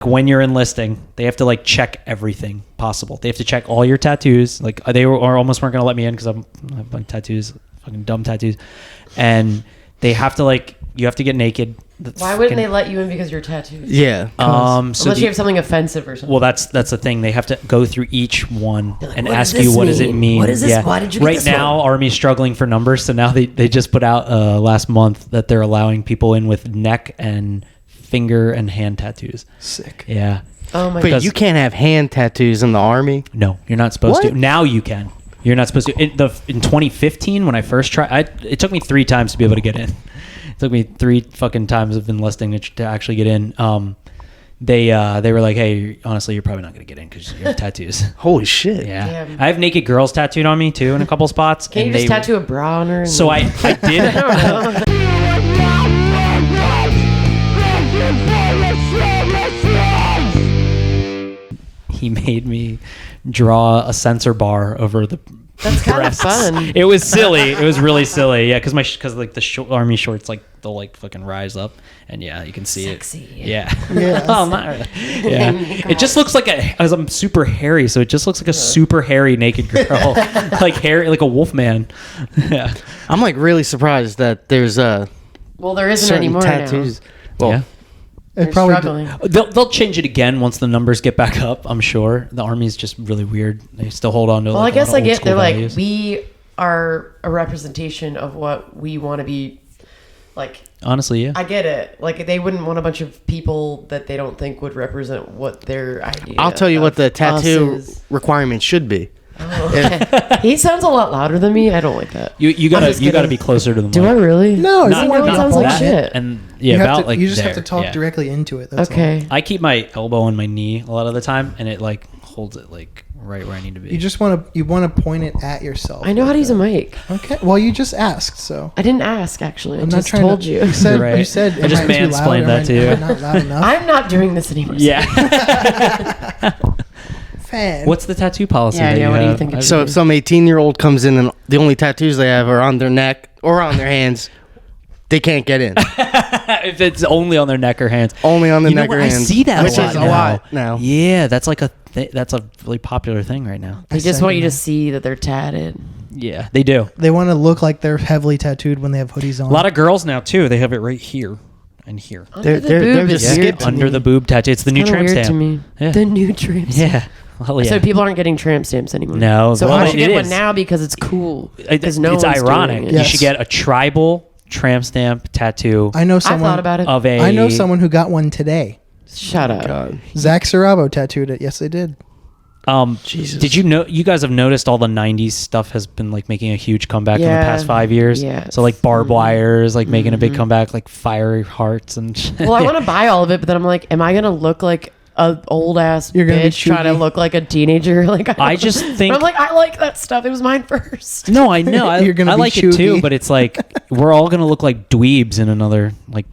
when you're enlisting, they have to like check everything possible. They have to check all your tattoos. Like they almost weren't going to let me in because I have like tattoos, fucking dumb tattoos. And they have to like, you have to get naked. Why wouldn't they let you in because you're tattooed? Yeah. Unless you have something offensive or something. Well, that's the thing. They have to go through each one like, and what ask does you, this what does it mean? mean? What is this? Why did you get Right this now, one? Army's struggling for numbers. So now they just put out last month that they're allowing people in with neck and finger and hand tattoos. Sick. Yeah. Oh my But god. you can't have hand tattoos in the Army. No, you're not supposed What? to. Now you can. You're not supposed to. In 2015, when I first tried, it took me 3 times to be able to get in. It took me 3 fucking times of enlisting to actually get in. They were like, hey, honestly, you're probably not going to get in because you have tattoos. Holy shit. Yeah. Damn. I have naked girls tattooed on me too in a couple spots. Can't you and just tattoo a bra on her? So I did. He made me draw a sensor bar over the That's kind of breasts. fun. It was silly. It was really silly. Yeah, because like the army shorts, like they'll like fucking rise up, and yeah, you can see Sexy. it. Yeah. Yes. Well, not really. Yeah. It just looks like as I'm super hairy, so it just looks like a super hairy naked girl, like hairy, like a wolf man. Yeah. I'm like really surprised that there's Well, there isn't certain anymore tattoos. Well, Yeah. now. It probably Struggling. They'll change it again once the numbers get back up. I'm sure the army's just really weird. They still hold on to. Well, like, I guess a lot I of get. old They're school like, values. we are a representation of what we want to be. Like, Honestly, yeah. I get it. Like, they wouldn't want a bunch of people that they don't think would represent what their idea. I'll tell you of what the us tattoo is. requirement should be. Oh, okay. He sounds a lot louder than me. I don't like that. You I'm gotta just be kidding. closer to the mic. Do I really? No, Not- you I know it not sounds like that, shit. And yeah, you, about like you just have to there, talk yeah. directly into it. That's Okay. I keep my elbow on my knee a lot of the time, and it like holds it like right where I need to be. all. You just want to point it at yourself. I know how to use a mic. Okay. Well, you just asked, so I didn't ask, actually. I I'm not just trying told to. you. You said. Right. You said. I just am too loud, mansplained or that to you. am I not loud enough. I'm not doing this anymore. Yeah. Fan. What's the tattoo policy? Yeah, that yeah, what do you have? think it So if some 18-year-old comes in and the only tattoos they have are on their neck or on their hands, they can't get in. if it's only on their neck or hands, Only on the You know neck what? or I hands. see that which a lot is a now. lot now. Yeah, that's like that's a really popular thing right now. They just want you to see that they're tatted. Yeah, they do. They want to look like they're heavily tattooed when they have hoodies on. A lot of girls now too. They have it right here and here. Under the they're boob just is weird skipped to Under me. the boob tattoo. It's the new Kinda tramp weird stamp. to me. Yeah. The new tramp stamp. Yeah. Hell yeah. So people aren't getting tramp stamps anymore. No, So well, I should it get one is. now because it's cool. It's Because no one's ironic. doing it. You Yes. should get a tribal tramp stamp tattoo I know I someone. thought about it. of a. I know someone who got one today. Shut up. God. Zach Sarabo tattooed it. Yes, they did. Jesus. Did you know? You guys have noticed all the '90s stuff has been like making a huge comeback in the Yeah. past 5 years. Yes. So like barbed wires, like making a big Mhm. comeback, like fiery hearts and. Shit. Well, I want to buy all of it, but then I'm like, am I gonna look like a old ass You're gonna be bitch trying to chuggy. look like a teenager? Like I just think. But I'm like, I like that stuff. It was mine first. No, I know. You're gonna I be like it too, chuggy. but it's like we're all gonna look like dweebs in another like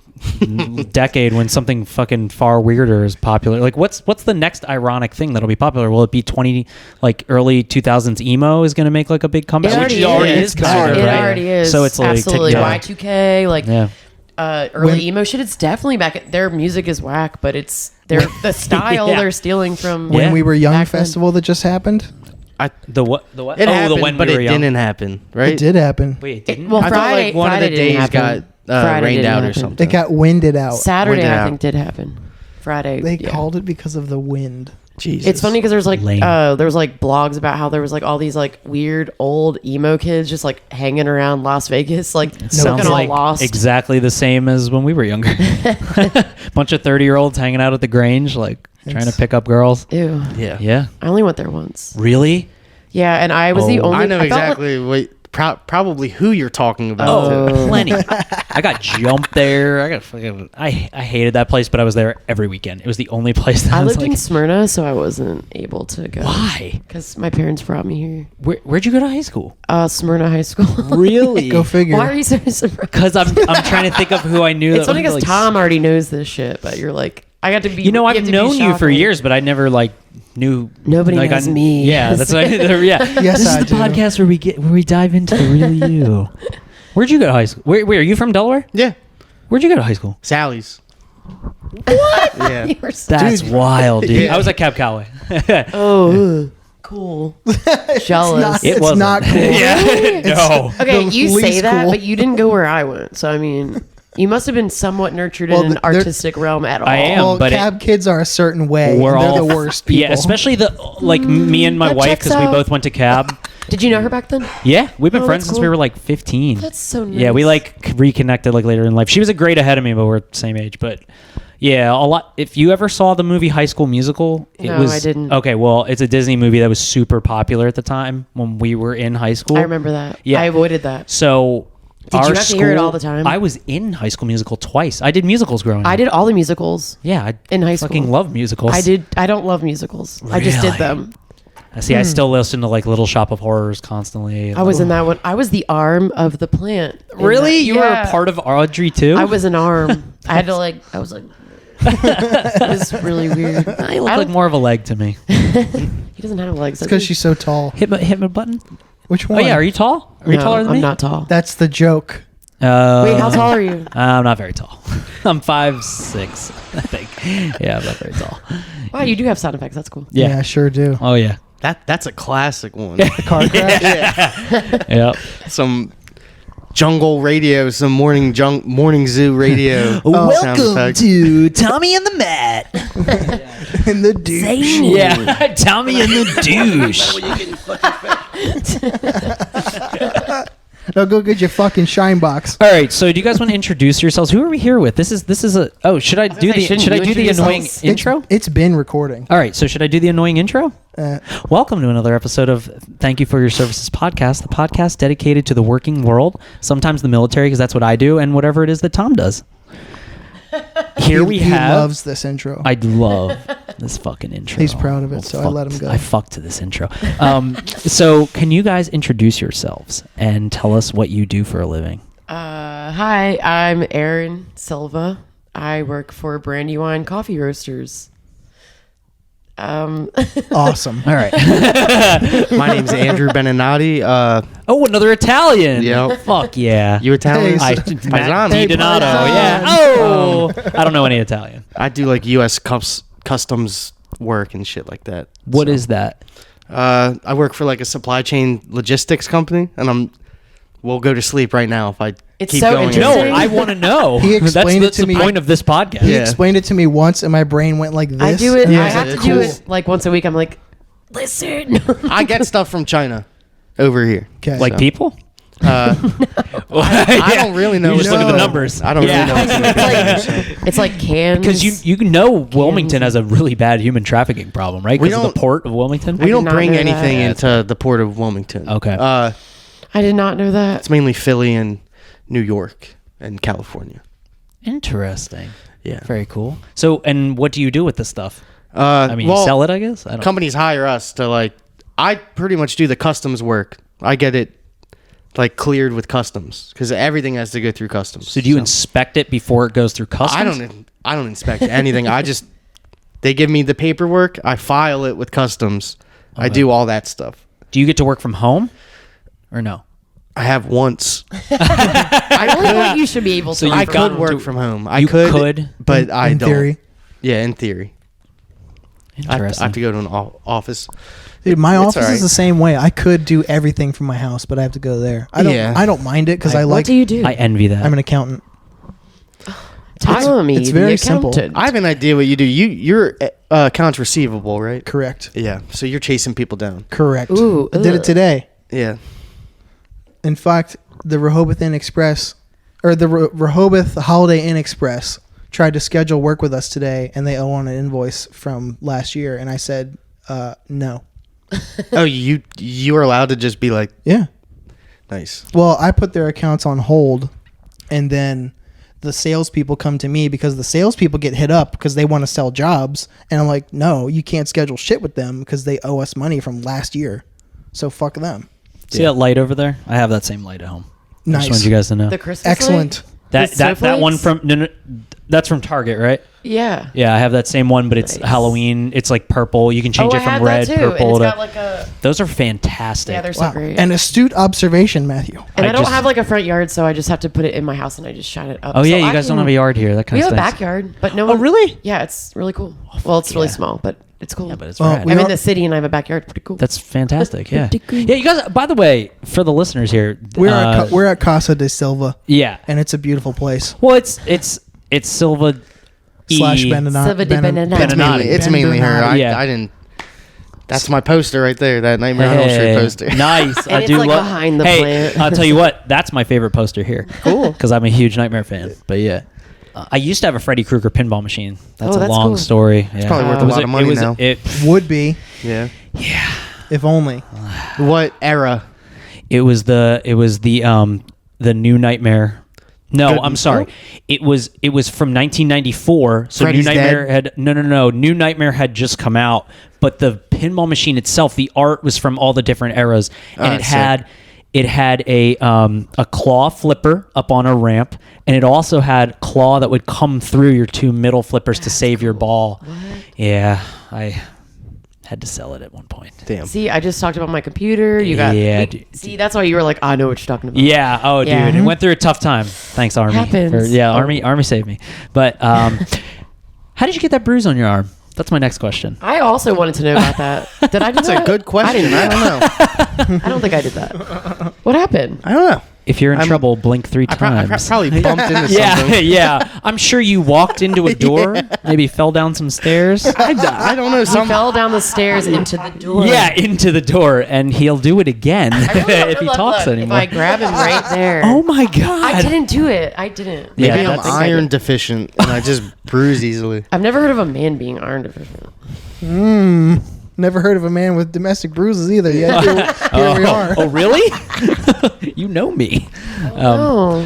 decade when something fucking far weirder is popular. Like what's the next ironic thing that'll be popular? Will it be early 2000s emo is gonna make like a big comeback? It Which already it is. kind of, It right? already is. So it's like absolutely TikTok. Y2K, like Yeah. early When- emo shit. It's definitely back. Their music is whack, but it's the style Yeah. they're stealing from. When Yeah. we were young Back then. festival that just happened. The what? The what? It oh, happened, the when but we were it young. didn't happen, right? It did happen. Wait, it didn't. Well, I thought Friday, like one Friday of the didn't days happen. got Friday rained didn't out or happen. something. It got winded out. Saturday, Winded I out. think, did happen. Friday. They yeah. called it because of the wind. Jesus. It's funny because there's like Lame. there was like blogs about how there was like all these like weird old emo kids just like hanging around Las Vegas, like It looking sounds all like lost. exactly the same as when we were younger. Bunch of 30-year-olds hanging out at the Grange, like trying to It's- pick up girls. Ew. Yeah. Yeah. I only went there once. Really? Yeah, and I was the Oh. only. I know felt like- exactly probably who you're talking about. Oh, too. plenty. I got jumped there. I hated that place, but I was there every weekend. It was the only place that I I was lived like, in Smyrna, so I wasn't able to go. why? Because my parents brought me here. Where'd you go to high school? Smyrna High School. Really? Go figure. Why are you so surprised? Because I'm trying to think of who I knew. It's that funny was, because like, Tom already knows this shit, but you're like, I got to be. You know, have I've to be known you for shopping. years, but I never like knew. Nobody like, knows me. Yeah, that's what yeah. Yes, this I is the do. podcast where we dive into the real you. Where'd you go to high school? Where are you from? Delaware? Yeah. Where'd you go to high school? Sally's. Yeah. You were so- That's wild, dude. Yeah. I was at Cab Calloway. Oh, cool. Jealous. It It's wasn't. not cool. Yeah. No. Okay, the you say least that, cool. but you didn't go where I went. So I mean, you must have been somewhat nurtured Well, in an they're- artistic realm at all. I am. Well, but cab kids are a certain way. We're and they're all the worst people. Yeah, especially me and my that wife, checks because we out. both went to Cab. Did you know her back then? Yeah, we've been Oh, friends that's since cool. we were like 15. That's so nice. Yeah, we like reconnected like later in life. She was a grade ahead of me, but we're the same age. But yeah, a lot. If you ever saw the movie High School Musical, it No, was I didn't. Okay, well, it's a Disney movie that was super popular at the time when we were in high school. I remember that. Yeah. I avoided that. So Did our you have to hear it all the time? I was in High School Musical twice. I did musicals growing up. I did all the musicals. Yeah, I in high fucking school. love musicals. I did. I don't love musicals. I just did Really? them. See, I still listen to like Little Shop of Horrors constantly. I was in that one. I was the arm of the plant. in Really? that- You were Yeah. a part of Audrey too? I was an arm. I had to like. I was like. It was really weird. You look like more of a leg to me. He doesn't have legs. It's because she's so tall. Hit my button. Which Oh one? yeah, are you tall? Are you taller than I'm me? not tall. That's the joke. Wait, how tall are you? I'm not very tall. I'm 5'6", I think. Yeah, I'm not very tall. Wow, you do have sound effects. That's cool. Yeah, I sure do. Oh yeah. That's a classic one. The car crash. Yep. Some jungle radio, some morning zoo radio. sound effects. to Tommy and the Mat. In the douche. Yeah, Tommy and the Douche. No, go get your fucking shine box. All right, so do you guys want to introduce yourselves? Who are we here with? This is a. Oh, should I do say, shouldn't should I you do the introduce annoying us? intro? It's been recording. All right, so should I do the annoying intro? Uh, Welcome to another episode of Thank You for Your Services podcast, the podcast dedicated to the working world, sometimes the military, because that's what I do, and whatever it is that Tom does. Here we he have. loves this intro. I love this fucking intro. He's proud of it, so I fuck- let him go. I fucked to this intro. So can you guys introduce yourselves and tell us what you do for a living? Hi, I'm Erin Silva. I work for Brandy Wine Coffee Roasters. Awesome. All right. My name's Andrew Beninati. Oh, another Italian. Yep. Fuck yeah. You Italian? Hey, Paisano. Matt Donato. Paisano. Yeah. Oh, I don't know any Italian. I do like U.S. customs work and shit like that. What is that? I work for like a supply chain logistics company, and we'll go to sleep right now if I It's keep so going. interesting. No, I want to know. He explained that's it to the me. point of this podcast. He Yeah. explained it to me once, and my brain went like this. I do it. and I was have like, to do cool. it like once a week. I'm like, listen. I get stuff from China over here. Okay. Like So, people? I don't really know. You just what's look at the in numbers. I don't really know. What's in the It's containers. like, it's like cans. Because you know Wilmington has a really bad human trafficking problem, right? We Because of the don't- port of Wilmington. We did don't not bring know that. anything into the port of Wilmington. Okay. I did not know that. It's mainly Philly and New York and California. Interesting. Yeah. Very cool. So, and what do you do with this stuff? I I mean, you sell it, I guess. I don't. Companies hire us to I pretty much do the customs work. I get it cleared with customs because everything has to go through customs. So, do you inspect it before it goes through customs? I don't inspect anything. They give me the paperwork. I file it with customs. I do all that stuff. Do you get to work from home, or no? I have once. I really thought you should be able to. So you've I You've could gotten work to- from home. You could, but I in don't. theory. Yeah, in theory. I Interesting. have to go to an office. Dude, my It's office alright. is the same way. I could do everything from my house, but I have to go there. I don't mind it because I What like. do you do? I envy that. I'm an accountant. Tell me. it's very the simple. accountant. I have an idea what you do. You're accounts receivable, right? Correct. Yeah. So you're chasing people down. Correct. Ooh, I did it ugh. today. Yeah. In fact, the Rehoboth Inn Express, or the Rehoboth Holiday Inn Express, tried to schedule work with us today, and they owe on an invoice from last year, and I said, no. Oh, you are allowed to just be like, Yeah. nice. Well, I put their accounts on hold, and then the salespeople come to me because the salespeople get hit up because they want to sell jobs, and I'm like, no, you can't schedule shit with them because they owe us money from last year, so fuck them. See that light over there? I have that same light at home. I Nice. just wanted you guys to know. The Christmas Excellent. light? That The that one snowflakes? from That's from Target, right? Yeah. Yeah, I have that same one, but it's Nice. Halloween. It's like purple. You can change I it from had red, that too. purple And to. it's got like a. Those are fantastic. Yeah, they're so Wow. great. An astute observation, Matthew. And I don't just- have like a front yard, so I just have to put it in my house and I just shine it up. Oh yeah, So you I guys don't can- have a yard here. That kind We of have a stinks. backyard, but no Oh one. really? Yeah, it's really cool. Well, it's really yeah. small, but it's cool. Yeah, but it's Well, rad. we I'm are- in the city and I have a backyard. Pretty cool. That's fantastic. Yeah. Pretty cool. Yeah, you guys. By the way, for the listeners here, We're at Casa de Silva, yeah. and it's a beautiful place. Well, it's Silva Slash E- Benenati. Silva de Benenati. It's mainly her. Yeah. I didn't. That's my poster right there. That Nightmare on Elm Street poster. Nice. I it's do like love. behind the hey, plant. I'll tell you what. That's my favorite poster here. Cool. Because I'm a huge Nightmare fan. But yeah, I used to have a Freddy Krueger pinball machine. That's Oh, a that's long cool. story. Yeah. probably worth a It was lot of money it was, now. It, Would be, Yeah. if only. What era? it was the new Nightmare. No, Good- I'm sorry. oh. It was from 1994. So Freddy's New Nightmare dead? had no. New Nightmare had just come out, but the pinball machine itself, the art was from all the different eras, and Ah, it had a claw flipper up on a ramp, and it also had claw that would come through your two middle flippers to save your ball. Yeah, I had to sell it at one point. Damn. See, I just talked about my computer. You got. Yeah, dude. See, that's why you were like, I know what you're talking about. Yeah. Oh, Yeah. dude, it went through a tough time. Thanks, Army. Happens. Army saved me. But how did you get that bruise on your arm? That's my next question. I also wanted to know about that. Did I do That's that? a good question. I don't know. I don't think I did that. What happened? I don't know. If you're in I'm- trouble, blink 3 I times. probably bumped into yeah, something. yeah. I'm sure you walked into a door, maybe fell down some stairs. I don't know. He fell down the stairs into the door. Yeah, into the door, and he'll do it again if he talks If anymore. I grab him right there. Oh my god! I didn't do it. I didn't. Yeah, Maybe I I'm don't think I iron did. deficient and I just bruise easily. I've never heard of a man being iron deficient. Never heard of a man with domestic bruises either. Yet here we are. Oh, really? You know me. Oh.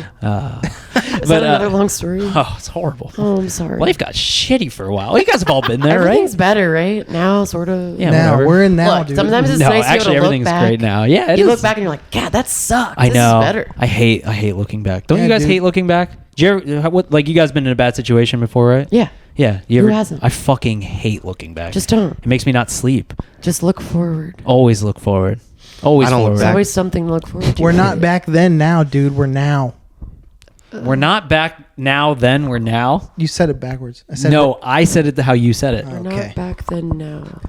Is that another long story? Oh, it's horrible. Oh, I'm sorry. Life got shitty for a while. You guys have all been there, right? Everything's better, right? Now, sort of. Yeah, Now whatever. we're in now, Look, dude. sometimes it's No, nice to be actually, able to everything's look back. great now. Yeah, it You is. look back and you're like, God, that sucked. I This know. is better. I hate looking back. Don't Yeah, you guys dude. hate looking back? Do you ever, like you guys been in a bad situation before, right? Yeah. Yeah. You Who ever? hasn't? I fucking hate looking back. Just don't. It makes me not sleep. Just look forward. Always look forward. Always I don't look forward. There's back. always something to look forward to. We're not back then now, dude. We're now. We're not back now. Then we're now. You said it backwards. I said No, I said it how you said it. We're Okay. not back then now.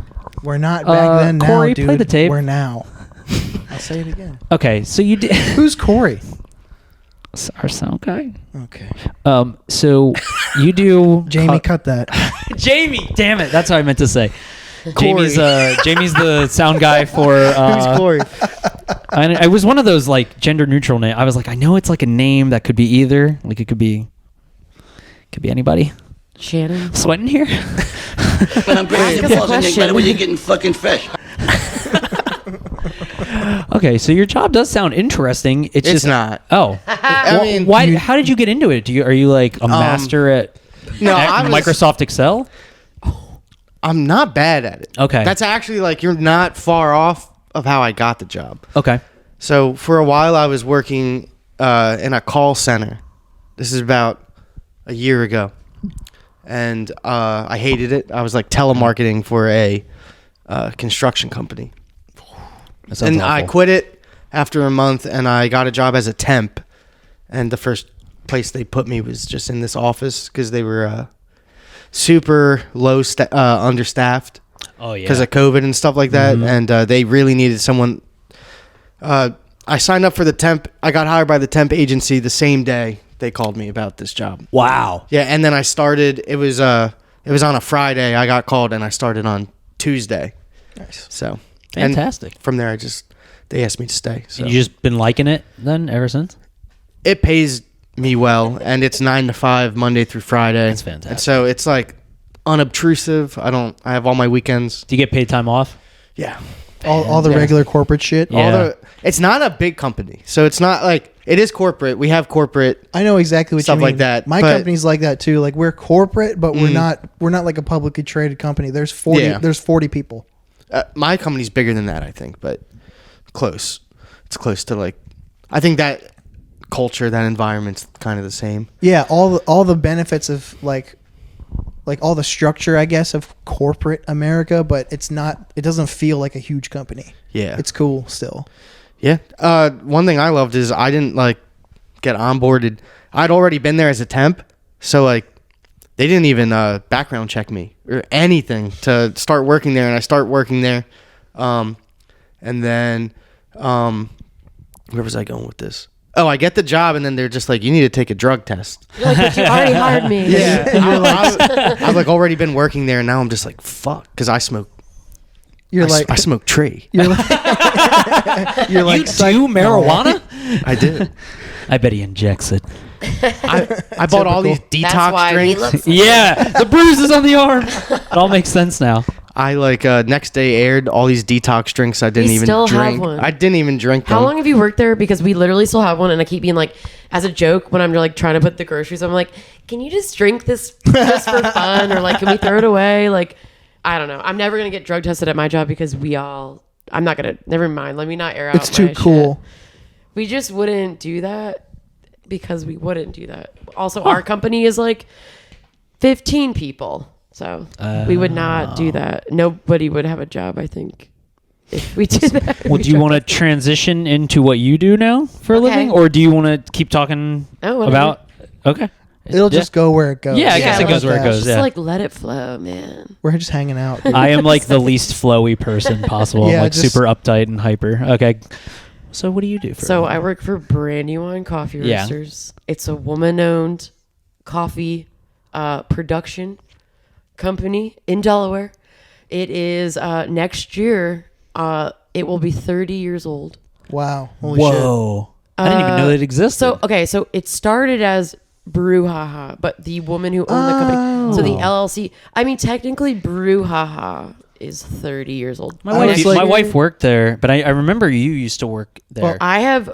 we're not back then now, Corey, dude. play the tape. We're now. I'll say it again. Okay, so you did Who's Corey? our sound guy. Okay. So you do Jamie, cut that. Jamie, damn it, that's what I meant to say. Corey. Jamie's the sound guy for. Who's Corey? I was one of those like gender neutral name. I was like, I know it's like a name that could be either. Like it could be anybody. Shannon. Sweating here. When I'm bringing Ask your us a balls in there, question. when you're getting fucking fresh. Okay, so your job does sound interesting. It's just not. Oh, I mean, why? How did you get into it? Are you like a master at no, I was, Microsoft Excel? I'm not bad at it. Okay. That's actually like you're not far off of how I got the job. Okay. So for a while I was working in a call center. This is about a year ago. And I hated it. I was like telemarketing for a construction company. That sounds And I awful. quit it after a month and I got a job as a temp. And the first place they put me was just in this office because they were super low understaffed Oh yeah. because of COVID and stuff like that. And they really needed someone. I signed up for the temp. I got hired by the temp agency the same day they called me about this job. Wow. Yeah, and then I started. It was on a Friday. I got called and I started on Tuesday. Nice. So and Fantastic. from there, they asked me to stay. So And you just been liking it then ever since? it pays me well, and it's 9 to 5 Monday through Friday. That's fantastic. And so it's like unobtrusive. I have all my weekends. Do you get paid time off? Yeah. All the Yeah. regular corporate shit. Yeah. It's not a big company, so it's not like it is corporate. We have corporate. I know exactly what Stuff you mean. like that, My but- company's like that too. Like we're corporate, but we're not like a publicly traded company. There's 40 Yeah. there's 40 people. My company's bigger than that, I think, but close. It's close to like. I think that culture, that environment's kind of the same. Yeah, all the benefits of like all the structure, I guess, of corporate America, but it's not. It doesn't feel like a huge company. Yeah, It's cool still. yeah. One thing I loved is I didn't like get onboarded. I'd already been there as a temp, so like they didn't even background check me or anything to start working there, and I start working there, and then where was I going with this? Oh, I get the job, and then they're just like, you need to take a drug test. You're like, but you already hired me. Yeah, I've like already been working there, and now I'm just like, fuck, because I smoke. I smoke tree. You're like you're like You do marijuana? I did. I bet he injects it. I bought all these That's detox why he drinks. looks Yeah, the bruises on the arm. It all makes sense now. I like next day aired all these detox drinks I didn't We even still have drink. one. I didn't even drink them. How long have you worked there? Because we literally still have one, and I keep being like, as a joke, when I'm like trying to put the groceries, I'm like, can you just drink this just for fun, or like, can we throw it away? Like, I don't know. I'm never gonna get drug tested at my job because I'm not gonna. Never mind. Let me not air out. It's too my cool. shit. We just wouldn't do that because we wouldn't do that. Also, our company is like 15 people, so we would not do that. Nobody would have a job, I think, if we did that. Well, do you want to transition into what you do now for a Okay. living, or do you want to keep talking Oh, whatever. about? Okay. It'll just go where it goes. Yeah, I guess it goes where it goes. Just Yeah. like let it flow, man. We're just hanging out. dude. I am like the least flowy person possible. Yeah, I'm like just- super uptight and hyper. Okay. So what do you do for? So a I living? work for Brandywine Coffee Yeah. Roasters. It's a woman-owned coffee production company in Delaware. It is next year. It will be 30 years old. Wow. Holy shit. Whoa. I didn't even know that existed. So okay, so it started as Brouhaha, but the woman who owned the company, so the LLC. I mean, technically, Brouhaha is 30 years old. my I wife, was like- my wife worked there, but I remember you used to work there. Well, I've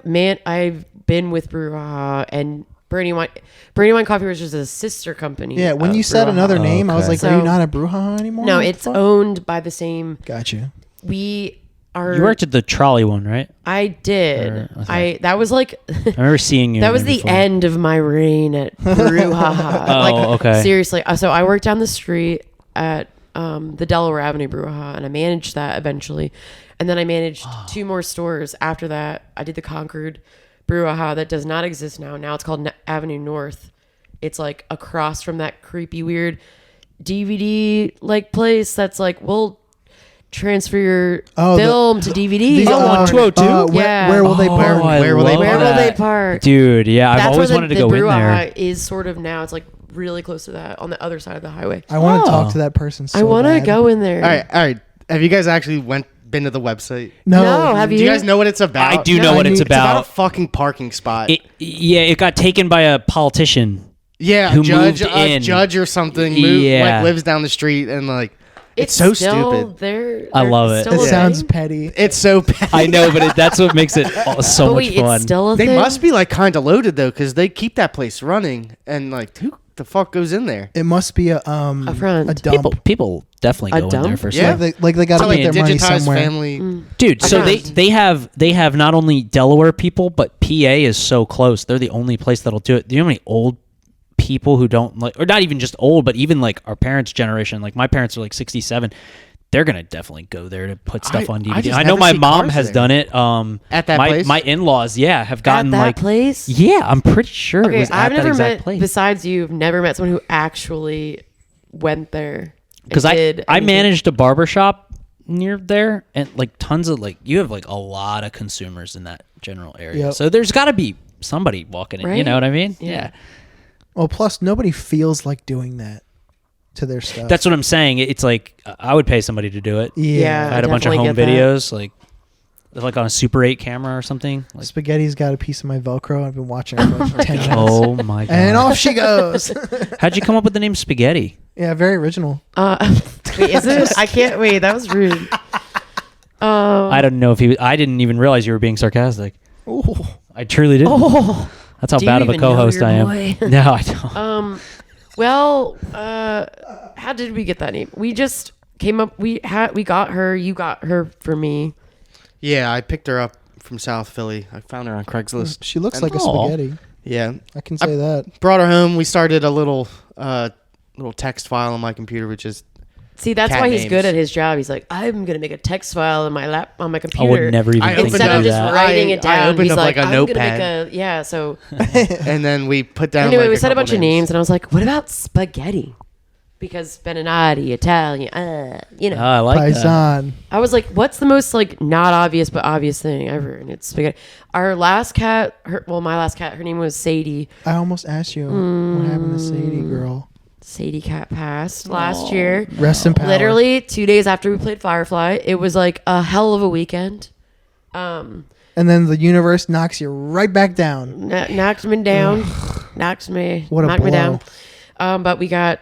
been with Brouhaha and Brandywine Coffee Roasters is a sister company. Yeah, when of you said Brouhaha. another name, I was Okay. like, are you So- not a Brouhaha anymore? No, What the it's fuck? owned by the same. Got you. We are. you worked at the trolley one, right? I did. Or- okay. That was like. I remember seeing you. That in was there the before. end of my reign at Brouhaha. Oh, okay. Seriously. So I worked down the street at the Delaware Avenue Brouhaha, and I managed that eventually. And then I managed 2 more stores after that. I did the Concord Brouhaha that does not exist now. Now it's called Avenue North. It's like across from that creepy, weird DVD like place that's like, we'll transfer your film to DVD. The, 1202? Yeah. Where will they Oh, park? I Where will they love Where will they that. park? Dude, yeah, I've That's always where wanted to the go in Brouhaha there. is sort of now. It's like really close to that on the other side of the highway. I want to Oh. talk to that person so I want to bad. go in there. All right. Have you guys actually been to the website? No. No, have Do you you? guys know what it's about? I do No, know what I it's need- It's about a about. fucking parking spot. Yeah, it got taken by a politician. Yeah, who a judge, moved a in. judge or something. Yeah. Like lives down the street and like it's so still stupid. There. I love it. Still It a sounds thing? petty. It's so bad. I know, but that's what makes it so But much wait, fun. it's still a They thing? must be like kind of loaded though, because they keep that place running. And like, who the fuck goes in there? It must be a front. a dump. People definitely A go in dump? there for Yeah. stuff. Like they got to It's like get a their money digitized somewhere. family. Dude, so I found- they have not only Delaware people, but PA is so close. They're the only place that'll do it. Do you know how many old people who don't like, or not even just old, but even like our parents' generation, like my parents are like 67. They're gonna definitely go there to put stuff I- on I DVD. just I know never my see mom cars has there. done it. At that place? my in-laws, yeah, have gotten At that like place? Yeah, I'm pretty sure it Okay, was at I've that never exact met. place. Besides you, I've never met someone who actually went there. and Because did I anything. managed a barber shop near there, and like tons of like you have like a lot of consumers in that general area. Yep. So there's got to be somebody walking in. You Right? know what I mean? Yeah. Well, plus nobody feels like doing that to their stuff. That's what I'm saying. It's like I would pay somebody to do it. Yeah. I had a bunch of definitely home get that. videos, like on a Super 8 camera or something. Like, Spaghetti's got a piece of my Velcro. I've been watching her for like 10 minutes. oh my god! And off she goes. How'd you come up with the name Spaghetti? Yeah, very original. Wait, is it? I can't. Wait, that was rude. I don't know if I didn't even realize you were being sarcastic. Ooh. I truly didn't. Oh. That's how Do you bad of a even know co-host your I am. boy? No, I don't. Well, how did we get that name? We just came up. We got her. You got her for me. Yeah, I picked her up from South Philly. I found her on Craigslist. She looks And- like a Aw. spaghetti. Yeah. I can say that. Brought her home. We started a little text file on my computer, which is See, that's cat why he's names. good at his job. He's like, I'm gonna make a text file on my on my I computer. would never even I think to Instead do of just that. writing it I down, opened he's up like, like a I'm notepad. gonna make a yeah. So and then we put down. anyway, like we said a couple bunch of names, and I was like, what about spaghetti? Because Benenati, Italian, you know. Oh, I like that. Paisan. I was like, what's the most like not obvious but obvious thing ever? And it's spaghetti. Our last cat, my last cat, her name was Sadie. I almost asked you what happened to Sadie, girl. Sadie cat passed last year. Rest in power. Literally 2 days after we played Firefly. It was like a hell of a weekend. And then the universe knocks you right back down. Knocked me down. Knocked me. What a knocked me blow. down. But we got,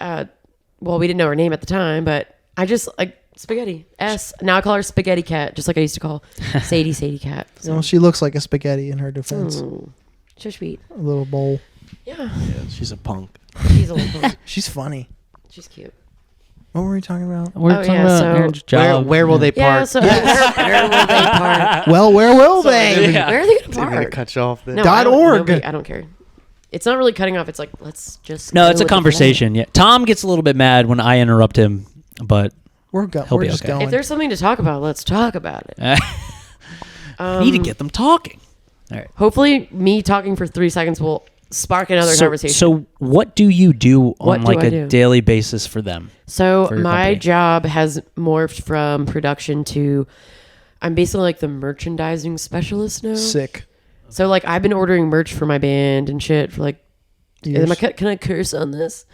we didn't know her name at the time, but I just like Spaghetti. Now I call her Spaghetti Cat, just like I used to call Sadie Cat. So, Well, she looks like a spaghetti in her defense. so sweet. A little bowl. Yeah. She's a punk. She's a little punk. She's funny. She's cute. What were we talking about? We're Oh, talking yeah, about so- Aaron's job. Where will they Yeah, park? so where will they park? Well, where will they? Yeah. Where are they going to Didn't mean to park? cut you off there. No, Dot I don't- org. nobody- I don't care. It's not really cutting off. It's like, let's just. No, go it's a with the flow. conversation. Yeah, Tom gets a little bit mad when I interrupt him, but We're He'll be just okay. going. If there's something to talk about, let's talk about it. I need to get them talking. All right. Hopefully, me talking for 3 seconds will spark another conversation. So, what do you do What on do like I a do? daily basis for them? So for your my company? job has morphed from production to I'm basically like the merchandising specialist now. Sick. So like I've been ordering merch for my band and shit for like Years. can I curse on this?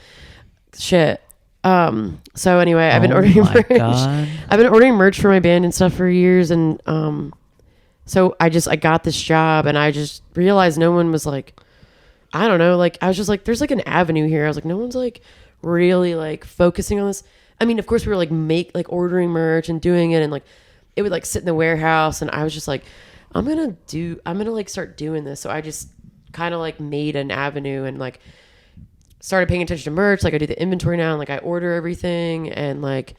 Shit. So anyway, I've been Oh ordering my merch. God. I've been ordering merch for my band and stuff for years and so I got this job and I just realized no one was like I don't know, like I was just like there's like an avenue here. I was like no one's like really like focusing on this. I mean, of course we were like ordering merch and doing it and like it would like sit in the warehouse and I was just like I'm going to like start doing this. So I just kind of like made an avenue and like started paying attention to merch. Like I do the inventory now and like I order everything and like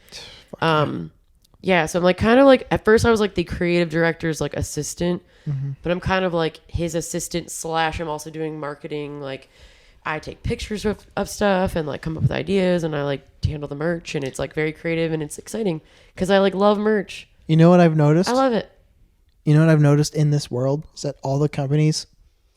yeah, so I'm like kind of like at first I was like the creative director's like assistant, but I'm kind of like his assistant / I'm also doing marketing. Like I take pictures of stuff and like come up with ideas and I like handle the merch and it's like very creative and it's exciting because I like love merch. You know what I've noticed? I love it. You know what I've noticed in this world is that all the companies,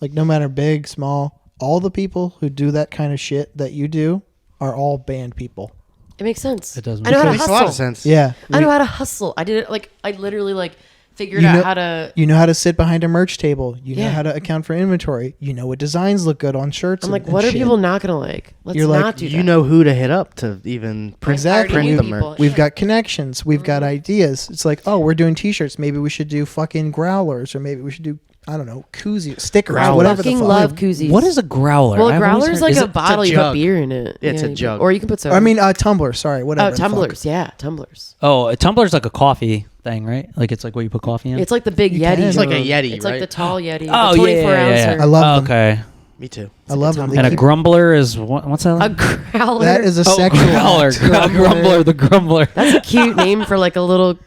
like no matter big, small, all the people who do that kind of shit that you do are all band people. It makes sense. It does I know how to Makes a hustle. lot of sense. Yeah. I know how to hustle. I did it like I literally like figured You out know- how to. You know how to sit behind a merch table. You know Yeah. how to account for inventory. You know what designs look good on shirts. I'm like, and what are shit. people not gonna like? Let's You're like, not do that. You know who to hit up to even Exactly. print knew the people. merch. We've got connections. We've got ideas. It's like, oh, we're doing T-shirts. Maybe we should do fucking growlers, or maybe we should do I don't know koozies, stickers, Growlers. whatever the fucking fuck. love koozies. What is a growler? Well, a I've always growler's heard- like is a it- bottle. You jug. put beer in it. It's a you jug. can- or you can put soda. I mean, tumbler. Sorry, whatever. oh, the fuck. tumblers. Yeah, tumblers. Oh, a tumbler's like a coffee thing, right? Like it's like what you put coffee in. It's like the big You Yeti. can. It's like a jug. Yeti, It's right? like the tall Yeti. oh the yeah, 24 yeah, yeah. ouncer. I love them. Okay. Me too. I love them. They And a keep- grumbler is what's that? A growler. that is a Oh, sexual growler, act. grumbler, the grumbler. That's a cute name for like a little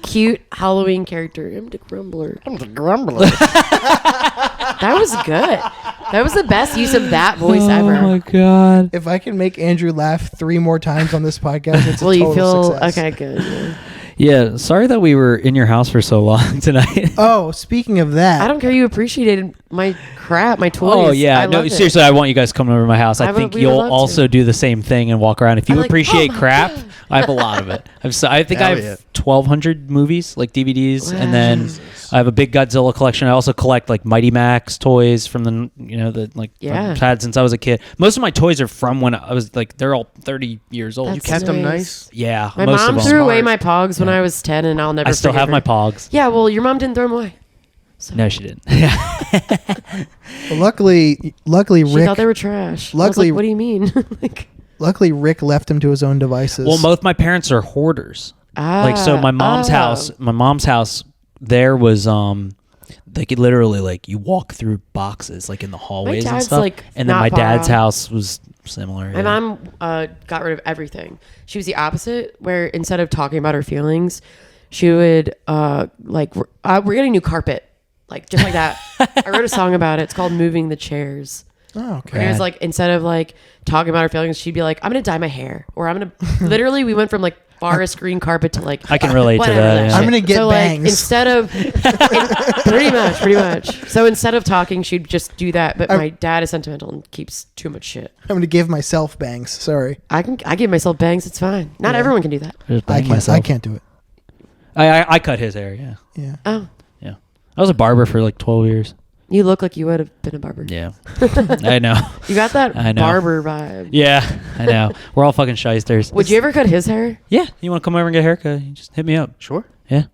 cute Halloween character. I'm the Grumbler. I'm the grumbler. That was good. That was the best use of that voice ever. Oh my god. If I can make Andrew laugh 3 more times on this podcast, it's a Well, total you feel success. okay? Good. Yeah. Yeah, sorry that we were in your house for so long tonight. Oh, speaking of that, I don't care. You appreciated my crap, my toys. Oh yeah, I no, loved it. seriously, I want you guys coming over to my house. I I would- think we would you'll love to. also do the same thing and walk around. If you I'm like, appreciate oh my crap, God. I have a lot of it. I think I Hell have yeah. 1,200 movies, like DVDs, Wow. and then I have a big Godzilla collection. I also collect like Mighty Max toys from the Yeah. I've had since I was a kid. Most of my toys are from when I was like they're all 30 years old. You That's kept them nice. nice? Yeah, My most mom of them. threw away Smart. my pogs when I was 10, and I'll never. I still forgive have her. my pogs. Yeah, well, your mom didn't throw them away. So No, she didn't. Well, luckily she Rick, thought they were trash. I was luckily- like, what do you mean? Like, luckily Rick left him to his own devices. Well, both my parents are hoarders. Like so, my mom's house, there was they could literally like you walk through boxes like in the hallways and dad's, stuff. like, And then not my far dad's off. house was similar. My yeah. mom got rid of everything. She was the opposite, where instead of talking about her feelings, she would like we're getting new carpet, like just like that. I wrote a song about it. It's called "Moving the Chairs." Oh, okay. And it was like, instead of like talking about her feelings, she'd be like, I'm gonna dye my hair, or I'm gonna literally we went from like forest green carpet to like I can relate to whatever that. Yeah. I'm gonna get so bangs. like instead of pretty much. So instead of talking, she'd just do that. But my dad is sentimental and keeps too much shit. I'm gonna give myself bangs. Sorry, I give myself bangs. It's fine. Not everyone can do that. Just I bang can't. myself. I can't do it. I cut his hair. Yeah. Yeah. Oh, Yeah. I was a barber for like 12 years. you look like you would have been a barber. Yeah. I know. You got that I know. barber vibe. Yeah. I know. We're all fucking shysters. Would you ever cut his hair? Yeah. You want to come over and get a haircut? You just hit me up. Sure. Yeah.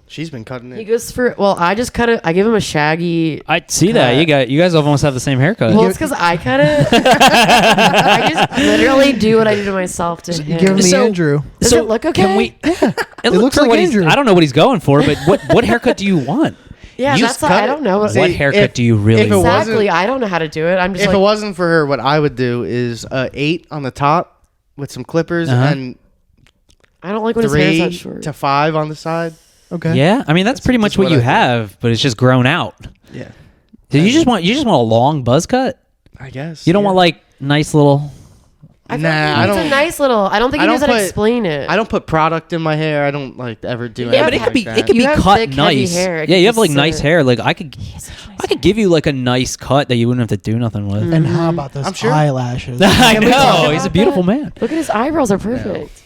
She's been cutting He it. goes for I just cut it. I give him a shaggy. I see that. You guys almost have the same haircut. Well, it's because I cut it. I just literally do what I do to myself to him. Give me So- Andrew. Does it look okay? Can we? It looks for like what he's- Andrew. I don't know what he's going for, but what haircut do you want? Yeah, You that's just cut I don't know. What See, haircut if- do you really if it want? wasn't- Exactly. I don't know how to do it. I'm just If like, it wasn't for her, what I would do is 8 on the top with some clippers Uh-huh. and I don't like when his hair is 3 that short. to 5 on the side. Okay. Yeah, I mean that's pretty much just what what you I do. have, but it's just grown out. Yeah. So you just want a long buzz cut. I guess. You don't yeah. want like nice little. I feel Nah, like I it's don't- a nice little. I don't think I he knows don't how to put- explain it. I don't put product in my hair. I don't like ever do Yeah, but it anything could be like it could You be have cut thick, heavy nice. hair. It Yeah, could you have be like nice sick. hair. Like I could give you like a nice cut that you wouldn't have to do nothing with. And how about those I'm sure. eyelashes? I Can we talk know he's a about beautiful that? man. Look at his eyebrows are perfect.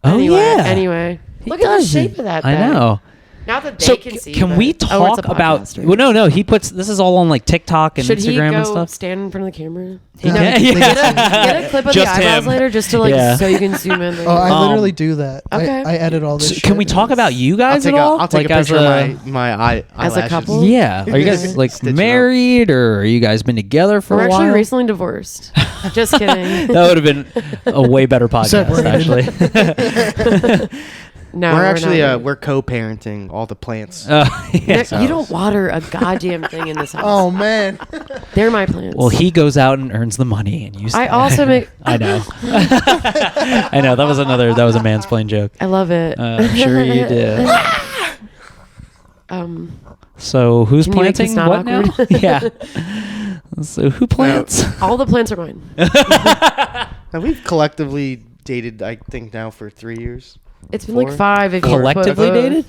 Oh anyway, yeah. Anyway, He look at the does shape it. of that. I thing. know. Not that they So can see. can but- we Oh, it's talk a about? podcast, right? Well, no. He puts this is all on like TikTok and Should he Instagram go and stuff. stand in front of the camera? Yeah. Get a clip of Just the eyebrows him. later, just to like Yeah. so you can zoom in. Oh, I Um, literally do that. Okay. I edit all this. So shit. can we talk about you I'll guys take at all? I'll take like a as picture of my eyelashes. As a couple? Yeah. Are you guys like Stitch it up. married or are you guys been together for We're a while? actually recently divorced. Just kidding. That would have been a way better podcast, Separated. actually. No, We're actually not. we're co-parenting all the plants. Yeah. Nick, you don't water a goddamn thing in this house. Oh man. They're my plants. Well, he goes out and earns the money, and you. I also make. I know. I know that was a mansplain joke. I love it. I'm sure you did. So who's Can you make this planting not what now? awkward? Yeah. So who plants? All the plants are mine. And we've collectively dated, I think, now for 3 years. It's been 4? like 5 if you Collectively put both. dated?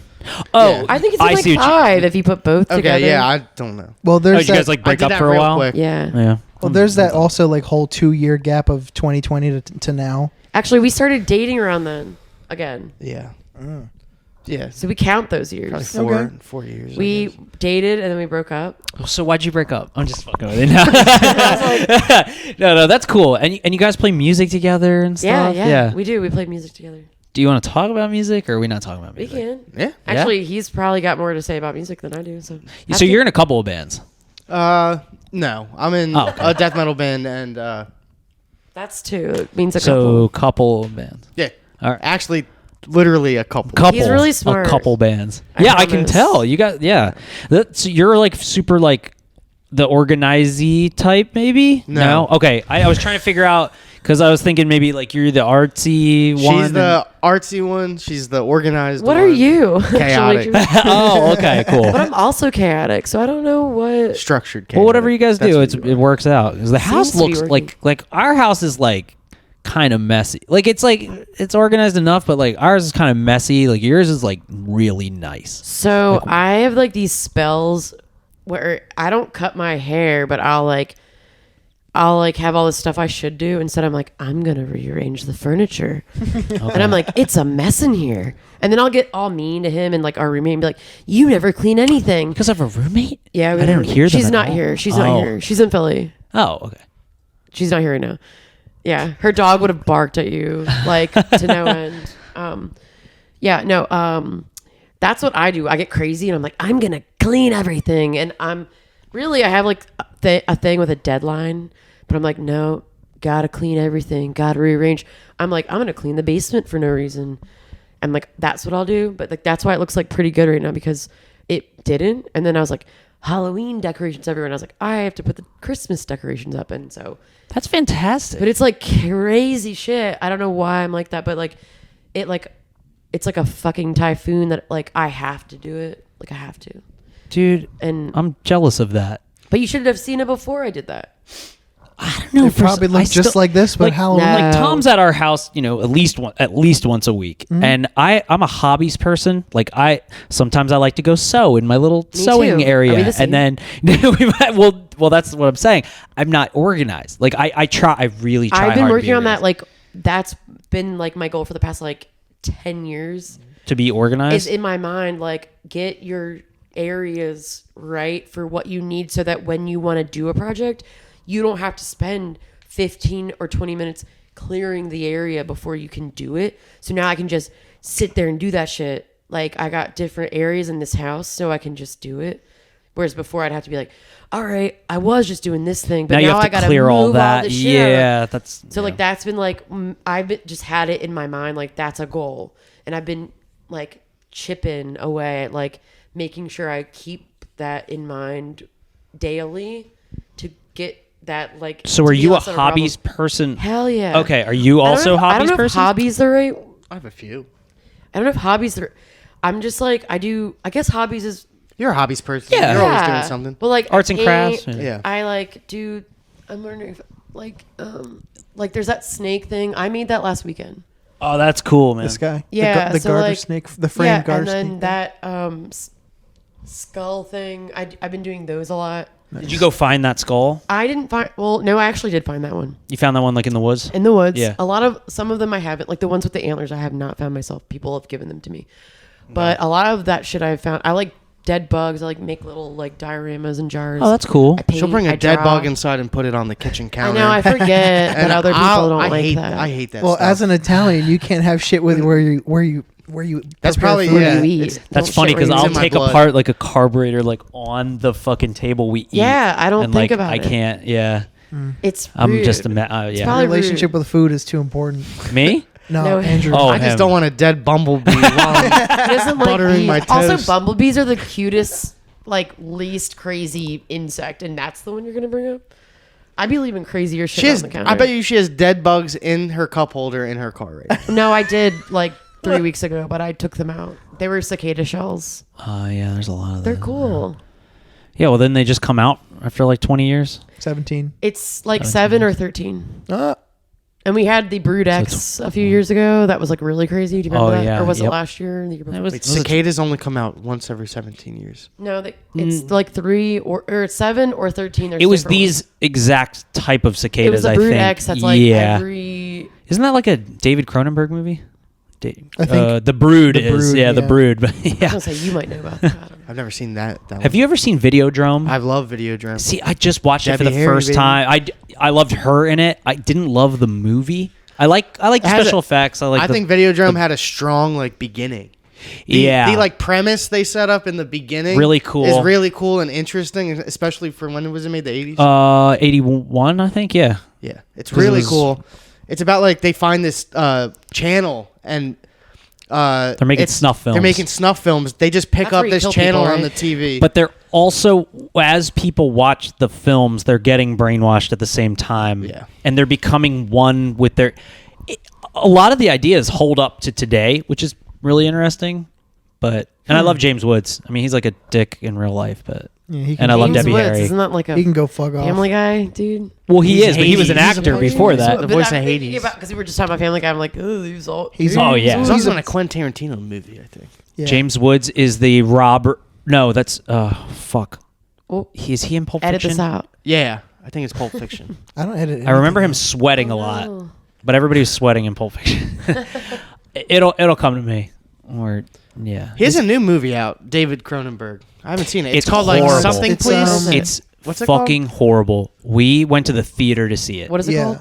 Oh, I think it's been see like what you- 5 if you put both Okay, together. yeah, I don't know. Well, Oh, there's did you guys that. like I break did up that for a real while? quick. Yeah. Yeah. Well, there's that also like whole 2-year gap of 2020 to now. Actually, we started dating around then again. Yeah. Yeah. So we count those Probably years. 4, Okay. 4 years. I We guess. dated and then we broke up. So why'd you break up? I'm just fucking with you. No, that's cool. And you guys play music together and Yeah, stuff? yeah, we do. We played music together. Do you want to talk about music or are we not talking about We music? can. Yeah. Actually, he's probably got more to say about music than I do. So, So you're in a couple of bands. No, I'm in Oh, okay. a death metal band, and that's 2. It means a So couple. couple of bands. yeah, All right. actually, literally a couple. He's really smart. A couple bands. I Yeah, I can promise. tell. You got So you're like super like the organize-y type, maybe? No. Okay. I was trying to figure out because I was thinking maybe like you're the artsy one. She's the artsy one. She's the organized What one. are you? Chaotic. Actually, Oh, okay, cool. but I'm also chaotic, so I don't know what. Structured. Well, whatever you guys That's do, what you it works out. Because the house Seems to be looks working. like our house is like kind of messy. Like it's organized enough, but like ours is kind of messy. Like yours is like really nice. So I have like these spells where I don't cut my hair, but I'll have all this stuff I should do. Instead, I'm like, I'm gonna rearrange the furniture, and I'm like, it's a mess in here. And then I'll get all mean to him and like our roommate and be like, you never clean anything. Because I have a roommate. Yeah, I didn't hear them She's at not all. here. She's Oh. not here. She's in Philly. Oh, okay. She's not here right now. Yeah, her dog would have barked at you like to no end. That's what I do. I get crazy and I'm like, I'm gonna clean everything, and I have like a thing with a deadline, but I'm like, no, gotta clean everything, gotta rearrange. I'm like, I'm gonna clean the basement for no reason. I'm like, that's what I'll do, but like that's why it looks like pretty good right now because it didn't. And then I was like, Halloween decorations everywhere, and I was like, I have to put the Christmas decorations up, and so. That's fantastic. But it's like crazy shit. I don't know why I'm like that, but like it like it's like a fucking typhoon that like I have to do it. Like I have to. Dude, And I'm jealous of that. but you should have seen it before I did that. I don't know. It probably looked just like this, but how? No. Like Tom's at our house, you know, at least once a week, and I'm a hobbies person. Like sometimes I like to go sew in my little sewing too. area, Are we the same? and then we might, well, that's what I'm saying. I'm not organized. Like I try, I really try. I've been hard to be working on that. organized. Like that's been like my goal for the past like 10 years. To be Is organized. in my mind like get your areas right for what you need so that when you want to do a project, you don't have to spend 15 or 20 minutes clearing the area before you can do it. So now I can just sit there and do that shit. Like I got different areas in this house so I can just do it. Whereas before I'd have to be like, all right, I was just doing this thing, but now you now have I to gotta clear move all that. the shit out. Yeah, that's So like that's been like just had it in my mind like that's a goal, and I've been like chipping away at like making sure I keep that in mind daily to get that like. So to are be you a less of hobbies problem. person? Hell yeah. Okay, are you I don't also know a if- I hobbies don't know if person? hobbies are right. I have a few. I don't know if hobbies are. I'm just like I guess hobbies is. You're a hobbies person. Yeah. You're always doing something. Well, like Arts and I crafts, paint, yeah. I like do. I'm wondering if like there's that snake thing. I made that last weekend. Oh, that's cool, man. This guy, Yeah, the so garter like, snake, the frame yeah, garter and then snake. that skull thing. I've been doing those a lot. Did you go find that skull? I didn't find. Well, no, I actually did find that one You found that one like in the woods? in the woods. Yeah. Some of them I haven't. Like the ones with the antlers, I have not found myself. People have given them to me, but a lot of that shit I've found. I like dead bugs. I like make little like dioramas and jars. Oh, that's cool. I paint, She'll bring I a dead draw. bug inside and put it on the kitchen I counter. know. I forget that And other people I'll- don't I like hate that. I hate that. Well, stuff. as an Italian, you can't have shit with where you That's prepare probably- food. yeah. You eat. it's- That's Don't funny shit where because you I'll It's in my take blood. apart like a carburetor like on the fucking table we eat. Yeah, I don't and, think like, about I it. can't. Yeah, It's. I'm rude. just yeah. probably Relationship with food is too important. Me? No, No. Andrew. Oh, I just him. don't want a dead bumblebee. while I'm- He doesn't like buttering bees. my Also, toast. bumblebees are the cutest, like least crazy insect, and that's the one you're gonna bring up. I'd be leaving crazier shit she has. on the counter. I bet you she has dead bugs in her cup holder in her car right now. No, I did like 3 weeks ago, but I took them out. They were cicada shells. Oh yeah, there's a lot of They're that. cool. Yeah, well then they just come out after like 20 years. 17. It's like 7 or 13. Uh, And we had the Brood X a few years ago. That was like really crazy. Do you remember Oh, that? yeah, Or was it yep. last year? The year before? It was, Wait, cicadas only come out once every 17 years. No, it's like 3 or 7 or 13. There's it was different these exact type of ones. cicadas. It was the I Brood think. X that's like yeah. every. Isn't that like a David Cronenberg movie? I think The Brood The is. Brood, Yeah, the yeah. Brood. But I was yeah. gonna say you might know about that. I don't know. I've never seen that. Have you ever seen Videodrome? I love Videodrome. See, I just watched it for Debbie the Harry, first baby. time. I loved her in it. I didn't love the movie. I like the It has special a- effects. I think Videodrome had a strong like beginning. Yeah. The like premise they set up in the beginning Really cool. is really cool and interesting, especially for when it was made, the 80s. 81, I think. Yeah. Yeah, it's 'Cause it really was- cool. It's about like they find this channel and They're making snuff films. They're making snuff films. They just pick That's up where you this kill channel people, on the right? TV. But they're also, as people watch the films, they're getting brainwashed at the same time. Yeah. And they're becoming one with their. A lot of the ideas hold up to today, which is really interesting. But I love James Woods. I mean, he's like a dick in real life, but Yeah, he can and I love James Debbie Woods, Harry. Isn't that like a he can go fuck off. Family Guy, dude? Well, he He's is, but he was an Hades. actor He's before Hades. that. The voice of I'm thinking Hades. because we were just talking about Family Guy. I'm like, oh, he's all. He's- Oh, yeah. He's also in a Quentin Tarantino movie, I think. Yeah. James Woods is the Robert. No, that's fuck. Oh, Is he in Pulp edit Fiction? this out. Yeah, I think it's Pulp Fiction. I don't edit. I remember him anything. sweating a lot, Oh. but everybody was sweating in Pulp Fiction. it'll come to me. Or yeah, He has a new movie out, David Cronenberg. I haven't seen it. It's called like horrible. something, It's, please. it's What's it called? fucking horrible. We went to the theater to see it. What is it Yeah. called?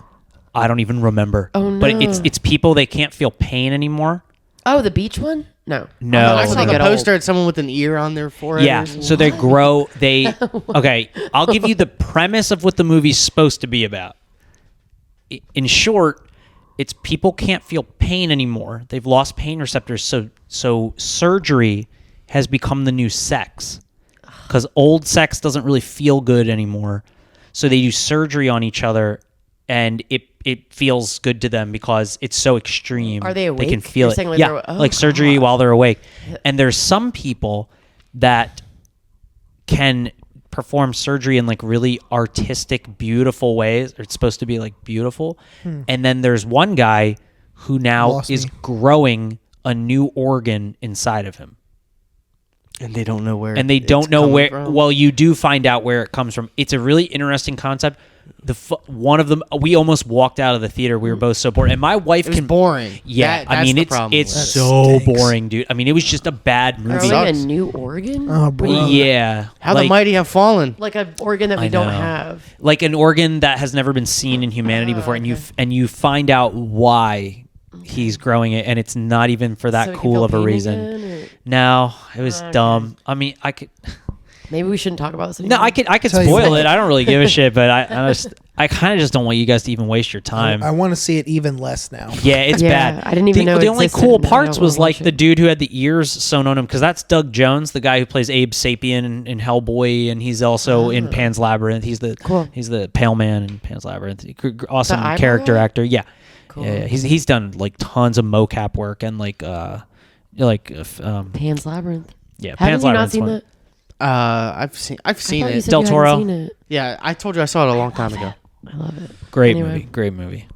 I don't even remember. Oh, But no. it's people they can't feel pain anymore. Oh, the beach one? No. No. I That's saw when the they get old. poster had someone with an ear on their forehead. Yeah, or something. so they grow. They okay. I'll give you the premise of what the movie's supposed to be about. In short, it's people can't feel pain anymore. They've lost pain receptors, so surgery has become the new sex. Because old sex doesn't really feel good anymore, so they do surgery on each other, and it it feels good to them because it's so extreme. Are they They can awake? feel You're it. saying like Yeah, they're- oh, like surgery God. while they're awake. And there's some people that can perform surgery in like really artistic, beautiful ways. It's supposed to be like beautiful. And then there's one guy who now Lost is me. growing a new organ inside of him. And they don't know where. And they it's don't know coming where. from. Well, you do find out where it comes from. It's a really interesting concept. One of them, we almost walked out of the theater. We were both so bored, and my wife It was can. boring. Yeah, I That's mean the it's problem with it. so stinks. boring, dude. I mean it was just a bad movie. Growing a sucks. new organ? Oh, bro. Yeah, How like, the mighty have fallen. Like an organ that we I don't know. have. like an organ that has never been seen in humanity before, and you find out why he's growing it, and it's not even for that So we can cool feel of a pain reason. again, or- No, it was dumb. I mean, I could. Maybe we shouldn't talk about this anymore. No, I could Tell you spoil what. it. I don't really give a shit, but I kind of just don't want you guys to even waste your time. I want to see it even less now. Yeah, it's Yeah, bad. I didn't even know the it only existed, cool and I parts don't was wanna like watch the it. dude who had the ears sewn on him, because that's Doug Jones, the guy who plays Abe Sapien in Hellboy, and he's also in Pan's Labyrinth. He's the Cool. he's the pale man in Pan's Labyrinth. Awesome eyeball character guy? actor. Yeah. Cool. Yeah, he's done like tons of mocap work and Pan's Labyrinth. yeah, Haven't Pan's you not Labyrinth's seen fun. that? I've I seen thought you it. said Del you hadn't Toro? seen it. Yeah, I told you I saw it a long time ago. I love it. Great Anyway. movie. It's a great movie.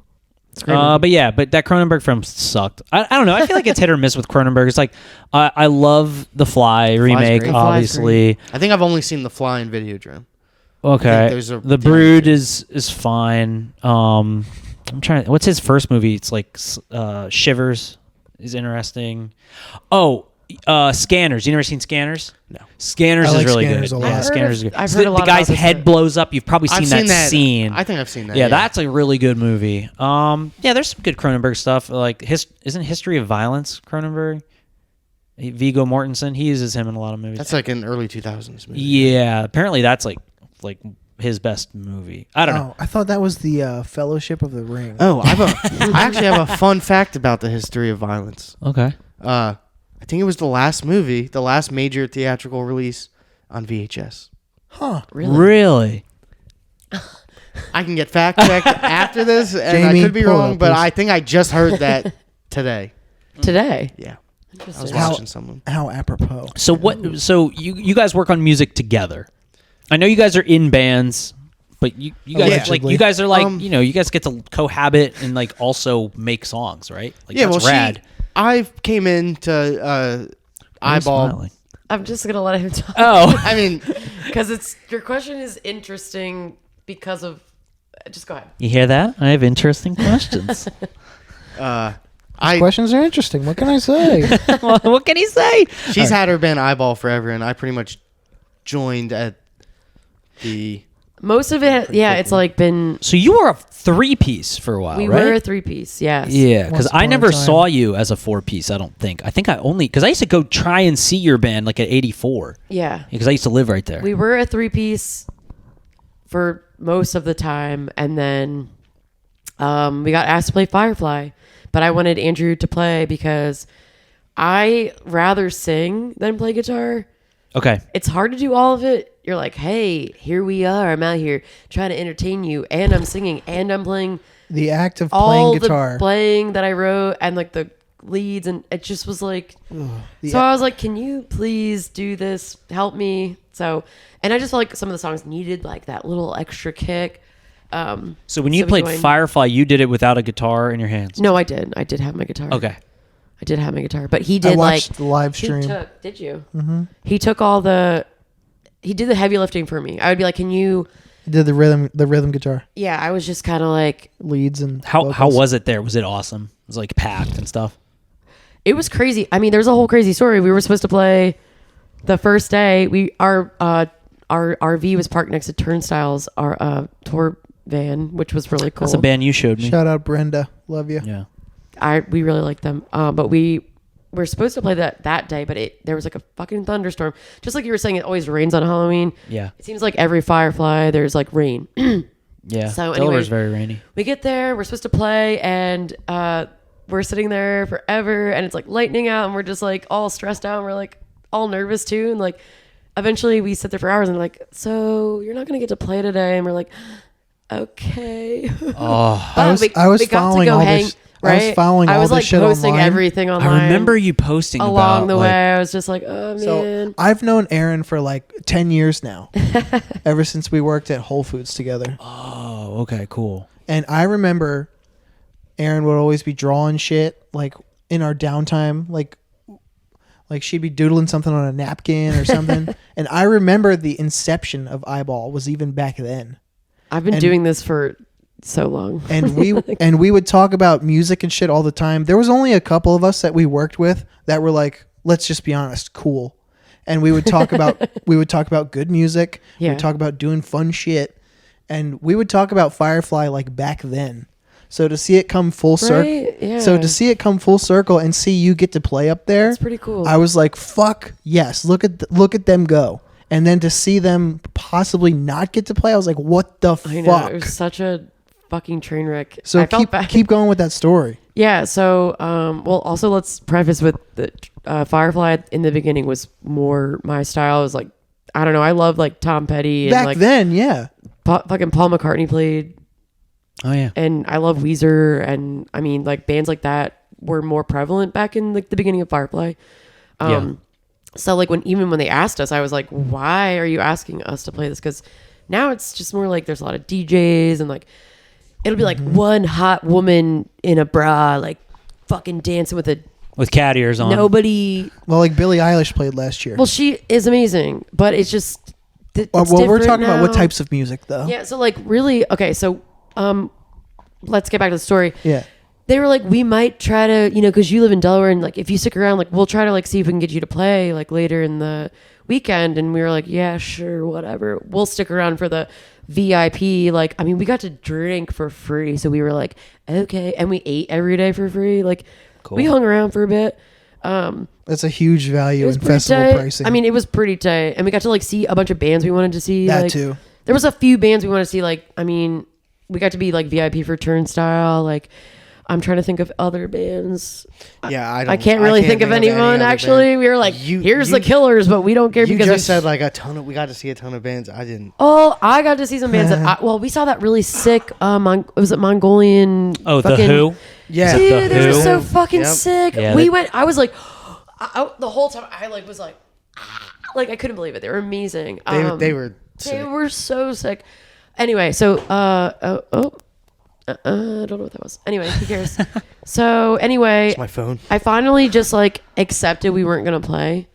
But that Cronenberg film sucked. I don't know. I feel like it's hit or miss with Cronenberg. It's like I love the Fly remake, great. The Fly's obviously. I think I've only seen the Fly in Videodrome. Okay, there's a The DVD. Brood is fine. I'm trying. What's his first movie? It's like Shivers is interesting. Oh, Scanners. You never seen Scanners? No. Scanners I is like really Scanners good. a lot. Yeah, I've Scanners is good. I've So heard a lot the guy's about this, head but- blows up. You've probably seen I've that seen that scene. I think I've seen that. Yeah, that's a really good movie. Yeah, there's some good Cronenberg stuff. Like isn't History of Violence Cronenberg? Viggo Mortensen, he uses him in a lot of movies. That's like an early 2000s movie. Yeah, apparently that's like his best movie. I don't know. Oh, I thought that was the Fellowship of the Ring. Oh, I actually have a fun fact about the history of violence. Okay. I think it was the last movie, the last major theatrical release on VHS. Huh. Really? I can get fact checked after this, and Jamie, I could be pull it wrong, up, but please. I think I just heard that today. Today. Yeah, I was Interesting. watching someone. How apropos. So what? So you guys work on music together. I know you guys are in bands, but you guys Allegedly. you guys are like Um, you guys get to cohabit and like also make songs, right? Like, Yeah, that's well, rad. I came into Why are you Eyeball. smiling? I'm just going to let him talk. Oh, I mean, Because your question is interesting because of. Just go ahead. you hear that? I have interesting questions. Questions are interesting. What can I say? Well, what can he say? she's had her band Eyeball forever, and I pretty much joined at the. Most of it, yeah, it's like been. So you were a 3-piece for a while, We right? were a 3-piece, yes. Yeah, Once because upon I a never time. saw you as a 4-piece. I don't think. I think I only because I used to go try and see your band like at 84. Yeah. Because I used to live right there. We were a 3-piece for most of the time, and then we got asked to play Firefly, but I wanted Andrew to play because I rather sing than play guitar. Okay. It's hard to do all of it. You're like, hey, here we are. I'm out here trying to entertain you, and I'm singing, and I'm playing The act of all playing guitar. the playing that I wrote, and like the leads, and it just was like. The So I was like, can you please do this? Help me. So, and I just felt like some of the songs needed like that little extra kick. So when you we played joined- Firefly, you did it without a guitar in your hands. No, I did. I did have my guitar. Okay. I did have my guitar, but he I did watched like the live he stream. took. Did you? Mm-hmm. He took he did the heavy lifting for me. I would be like, can you? He did the rhythm guitar Yeah, I was just kind of like, leads and How vocals. was it there? Was it awesome? It was like packed and stuff. it was crazy. I mean, there's a whole crazy story. We were supposed to play the first day. Our RV was parked next to Turnstiles, our tour van, which was really cool. That's a band you showed me. Shout out Brenda, love you. Yeah. We really liked them. But we were supposed to play that day, but there was like a fucking thunderstorm. Just like you were saying, it always rains on Halloween. Yeah. It seems like every Firefly, there's like rain. Yeah. So Delaware's anyways- very rainy. We get there, we're supposed to play, and we're sitting there forever, and it's like lightning out, and we're just like all stressed out, and we're like all nervous too. And like eventually we sit there for hours, and like, so you're not gonna get to play today, and we're like, okay. Oh, But I was we got to following go all hang, this. right? I was following all was this like shit posting online. everything online. I remember you posting along about, the like, way. I was just like, oh man. So I've known Erin for like 10 years now, ever since we worked at Whole Foods together. Oh, okay, cool. And I remember Erin would always be drawing shit like in our downtime, like she'd be doodling something on a napkin or something. And I remember the inception of EYEBAWL was even back then. I've been doing this for so long. And we would talk about music and shit all the time. There was only a couple of us that we worked with that were like, let's just be honest, cool. And we would talk about good music. Yeah. We would talk about doing fun shit. And we would talk about Firefly like back then. So to see it come full circle, Right? Yeah. so to see it come full circle and see you get to play up there, That's pretty cool. I was like, "Fuck yes! Look at them go!" And then to see them possibly not get to play, I was like, "What the I know, fuck?" it was such a fucking train wreck. So I felt bad. keep going with that story. Yeah. So, well, also let's preface with the Firefly in the beginning was more my style. It was like, I don't know. I love like Tom Petty and Back like then, yeah. fucking Paul McCartney played. Oh yeah. And I love Weezer, and I mean, like bands like that were more prevalent back in like the beginning of Firefly. So like when they asked us, I was like, why are you asking us to play this? Because now it's just more like there's a lot of DJs and like it'll be like one hot woman in a bra, like fucking dancing with cat ears on. nobody. Well, like Billie Eilish played last year. Well, she is amazing, but it's just. It's well, we're talking about what now. types of music, though. Yeah. So like really, okay. So let's get back to the story. Yeah. They were like, we might try to, because you live in Delaware, and like if you stick around, like we'll try to like see if we can get you to play like later in the weekend. And we were like, yeah, sure, whatever. We'll stick around for the VIP. Like, I mean, we got to drink for free, so we were like, okay, and we ate every day for free. Like, Cool. we hung around for a bit. That's a huge value in pretty festival tight. pricing. I mean, it was pretty tight, and we got to like see a bunch of bands we wanted to see. That like, too. There was a few bands we wanted to see. Like, I mean, we got to be like VIP for Turnstile. Like, I'm trying to think of other bands. Yeah, I can't really think of any anyone. other Actually, band. we were like, here's the Killers, but we don't care You because just said like we got to see a ton of bands. I didn't. Oh, I got to see some bands that. We saw that really sick. Was it Mongolian? Oh, the fucking- Who. Yeah, Dude, they were Who? so fucking Yep. sick. Yeah, we they- went. I was like, the whole time I like was like I couldn't believe it. They were amazing. they were. They Sick. were so sick. Anyway, so I don't know what that was. Anyway, who cares? So anyway, It's my phone. I finally just like accepted we weren't gonna play.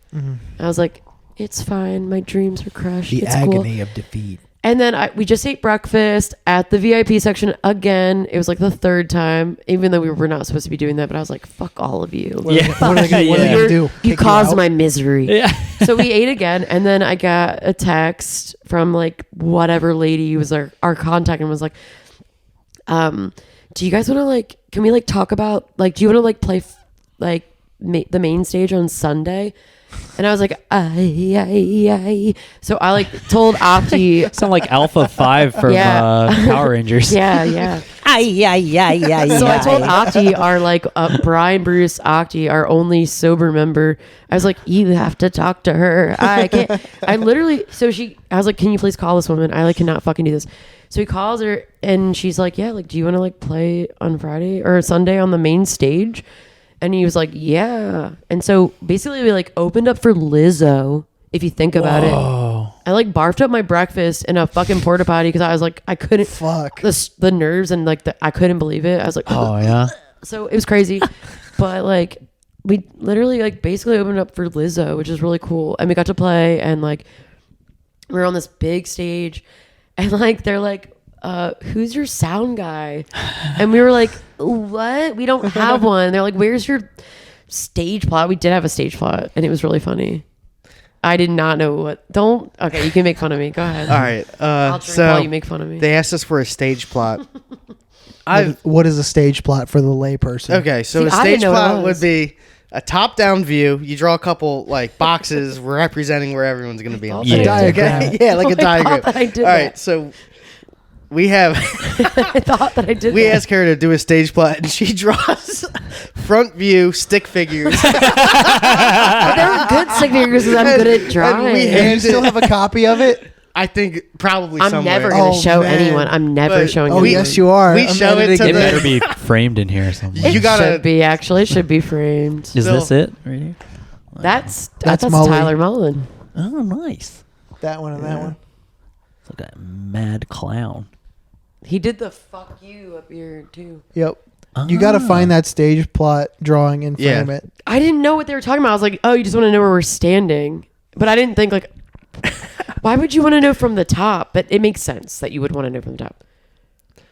I was like, it's fine. My dreams are crushed. the it's agony cool. of defeat. And then we just ate breakfast at the VIP section again. It was like the third time, even though we were not supposed to be doing that. But I was like, fuck all of you. Yeah. What are they Yeah. going to do? You Kick caused out? my misery. Yeah. So we ate again, and then I got a text from like whatever lady was our contact, and was like, do you guys want to like, can we like talk about like, do you want to like play the main stage on Sunday? And I was like, aye. So I like told Opti. Sound like Alpha 5 from Yeah. Power Rangers. Yeah. So I told Opti, our like Brian Bruce Opti, our only sober member. I was like, you have to talk to her. I can't. I literally. I was like, can you please call this woman? I like cannot fucking do this. So he calls her, and she's like, yeah, like, do you want to like play on Friday or Sunday on the main stage? And he was like, yeah. And so basically we like opened up for Lizzo, if you think about it. I like barfed up my breakfast in a fucking porta potty because I was like, I couldn't. Fuck. The nerves and like I couldn't believe it. I was like, Oh yeah. so it was crazy. But like we literally like basically opened up for Lizzo, which is really cool. And we got to play, and like we were on this big stage, and like they're like, who's your sound guy? And we were like, what? We don't have one. They're like, where's your stage plot? We did have a stage plot, and it was really funny. I did not know what. Okay, you can make fun of me. Go ahead. All right. I'll drink So while you make fun of me. they asked us for a stage plot. What is a stage plot for the layperson? Okay, so See, a I didn't stage know what it plot would was. be a top-down view. You draw a couple like boxes representing where everyone's going to be on Yeah. stage. Diagram. Okay? Yeah, like a I diagram. thought that I did All right, that. so we have I thought that I did. we that. ask her to do a stage plot, and she draws front view stick figures. But they were good stick figures because I'm good at drawing. we And you still have a copy of it? I think probably I'm somewhere. never gonna Oh, show man. anyone. I'm never But- showing. Oh, anyone. yes, you are. We I'm show it editing to It the- better be framed in here or something. It You gotta- should be actually. It should be framed. Is Still- this it right here? That's Mully. Tyler Mullen. Oh, nice. That one and that one. It's like a mad clown. He did the fuck you up here too. Yep. You got to find that stage plot drawing and Yeah. frame it. I didn't know what they were talking about. I was like, oh, you just want to know where we're standing. But I didn't think like, why would you want to know from the top? But it makes sense that you would want to know from the top.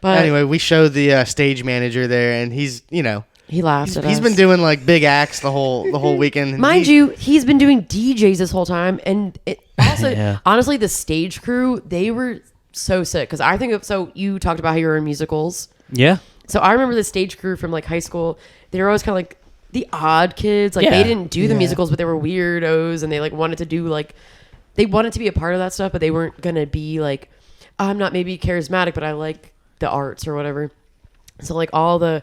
But Anyway, we showed the stage manager there, and he's he laughed at us. he's been doing like big acts the whole weekend. and Mind he- you, he's been doing DJs this whole time, and it also Yeah. honestly, the stage crew, they were so sick because I think of, so you talked about how you were in musicals. Yeah. So I remember the stage crew from like high school. They were always kind of like the odd kids. Like Yeah. they didn't do the Yeah. musicals, but they were weirdos, and they like wanted to do like they wanted to be a part of that stuff, but they weren't gonna be like, I'm not maybe charismatic, but I like the arts or whatever. So like all the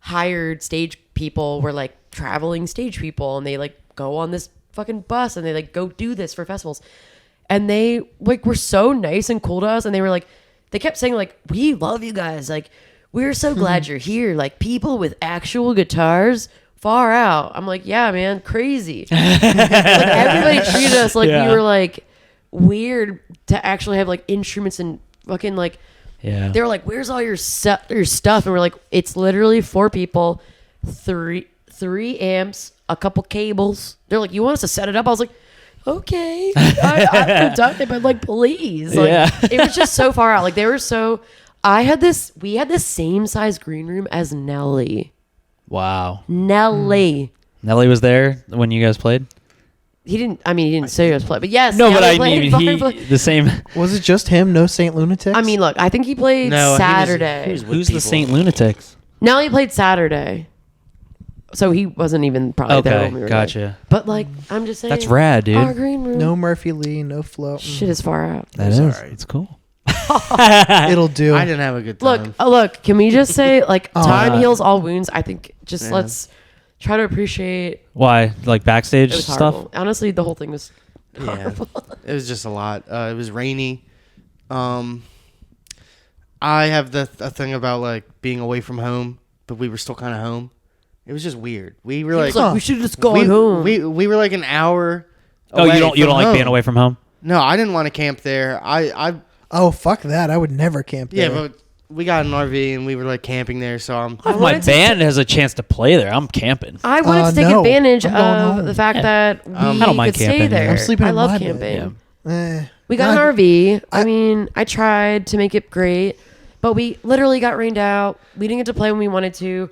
hired stage people were like traveling stage people, and they like go on this fucking bus and they like go do this for festivals. And they like were so nice and cool to us, and they were like, they kept saying like, we love you guys, like we're so glad you're here, like people with actual guitars far out. I'm like, yeah, man, crazy. Like everybody treated us like Yeah. we were like weird to actually have like instruments and fucking like Yeah. they were like, where's all your stuff? And we're like, it's literally 4 people, three amps, a couple cables. They're like, you want us to set it up? I was like, okay, I've done it, but like, please. Like, Yeah. it was just so far out. Like they were so, we had the same size green room as Nelly. Wow. Nelly. Nelly was there when you guys played? He didn't say he was playing, but yes. No, but Nelly I played mean, fucking the same. Was it just him? No Saint Lunatics? I mean, look, I think he played No, he was- Saturday. he was with Who's the people. Saint Lunatics? Nelly played Saturday. So he wasn't even probably there when we Okay, were gotcha. there. But like, I'm just saying. That's rad, dude. Our green room. no Murphy Lee, no Flo. Shit is far out. That It's is. alright. It's cool. It'll do. I didn't have a good Look, time. look. Can we just say like time Uh, heals all wounds? I think just Yeah. let's try to appreciate. Why? Like backstage It was stuff? horrible. Honestly, the whole thing was Yeah, horrible. it was just a lot. It was rainy. I have a thing about like being away from home, but we were still kind of home. It was just weird. We were like, we should have just gone we, home. we were like an hour. Oh, away you don't from like home. being away from home? No, I didn't want to camp there. I Oh, fuck that. I would never camp yeah, there. but we got an RV and we were like camping there. So I'm If my wanted to band has a chance to play there, I'm camping. I wanted to take no. advantage I'm going of home. the fact Yeah. that we I don't mind could stay camping, there. yeah. I'm sleeping I in love my bed. camping. Yeah. We got Not- an RV. I I- mean, I tried to make it great, but we literally got rained out. We didn't get to play when we wanted to.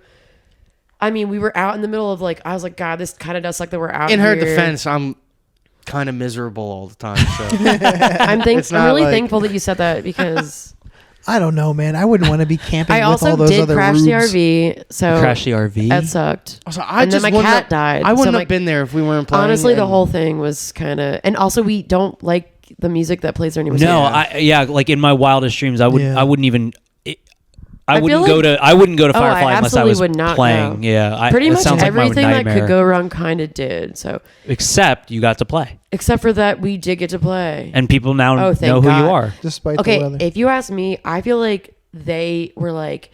I mean, we were out in the middle of like, I was like, God, this kind of does suck that we're out in her here. defense. I'm kind of miserable all the time. So I'm It's I'm not really like- thankful that you said that because I don't know, man. I wouldn't want to be camping I with all also those did other crash the rubes. RV. So Crash the RV? that sucked. Also, I And then just my wouldn't cat have- died, I so wouldn't my- have been there if we weren't playing. Honestly, the and- whole thing was kind of, and also we don't like the music that plays there anymore. No, Yeah. like in my wildest dreams, I Yeah. wouldn't even. I feel wouldn't like- go to. I wouldn't go to Oh, I Firefly unless I absolutely was would not playing. go. Yeah, pretty it much sounds like my everything that nightmare. could go wrong kind of did. So Except you got to play, except for that, we did get to play. and people now Oh, thank know who God. you are. Despite the Okay, weather. if you ask me, I feel like they were like,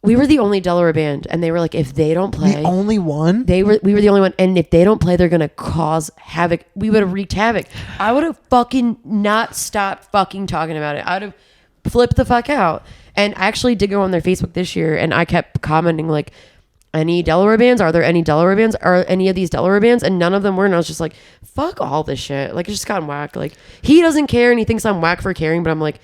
we were the only Delaware band, and they were like, if they don't play, the only one? we were the only one, and if they don't play, they're gonna cause havoc. We would have wreaked havoc. I would have fucking not stopped fucking talking about it. I would have flipped the fuck out. And I actually did go on their Facebook this year, and I kept commenting like, any Delaware bands? Are there any Delaware bands? Are any of these Delaware bands? And none of them were. And I was just like, fuck all this shit. Like, it's just gotten whacked. Like, he doesn't care, and he thinks I'm whack for caring, but I'm like,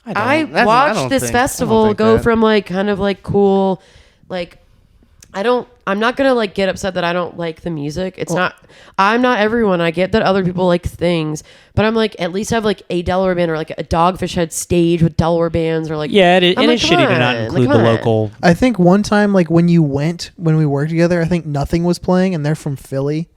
I watched this festival go from like kind of like cool, like I'm not gonna like get upset that I don't like the music. It's not, I'm not everyone. I get that other people like things, but I'm like, at least have like a Delaware band or like a Dogfish Head stage with Delaware bands or like, Yeah, it I'm like, is shitty to come not on, include come the on. local. I think one time, like when we worked together, I think Nothing was playing, and they're from Philly.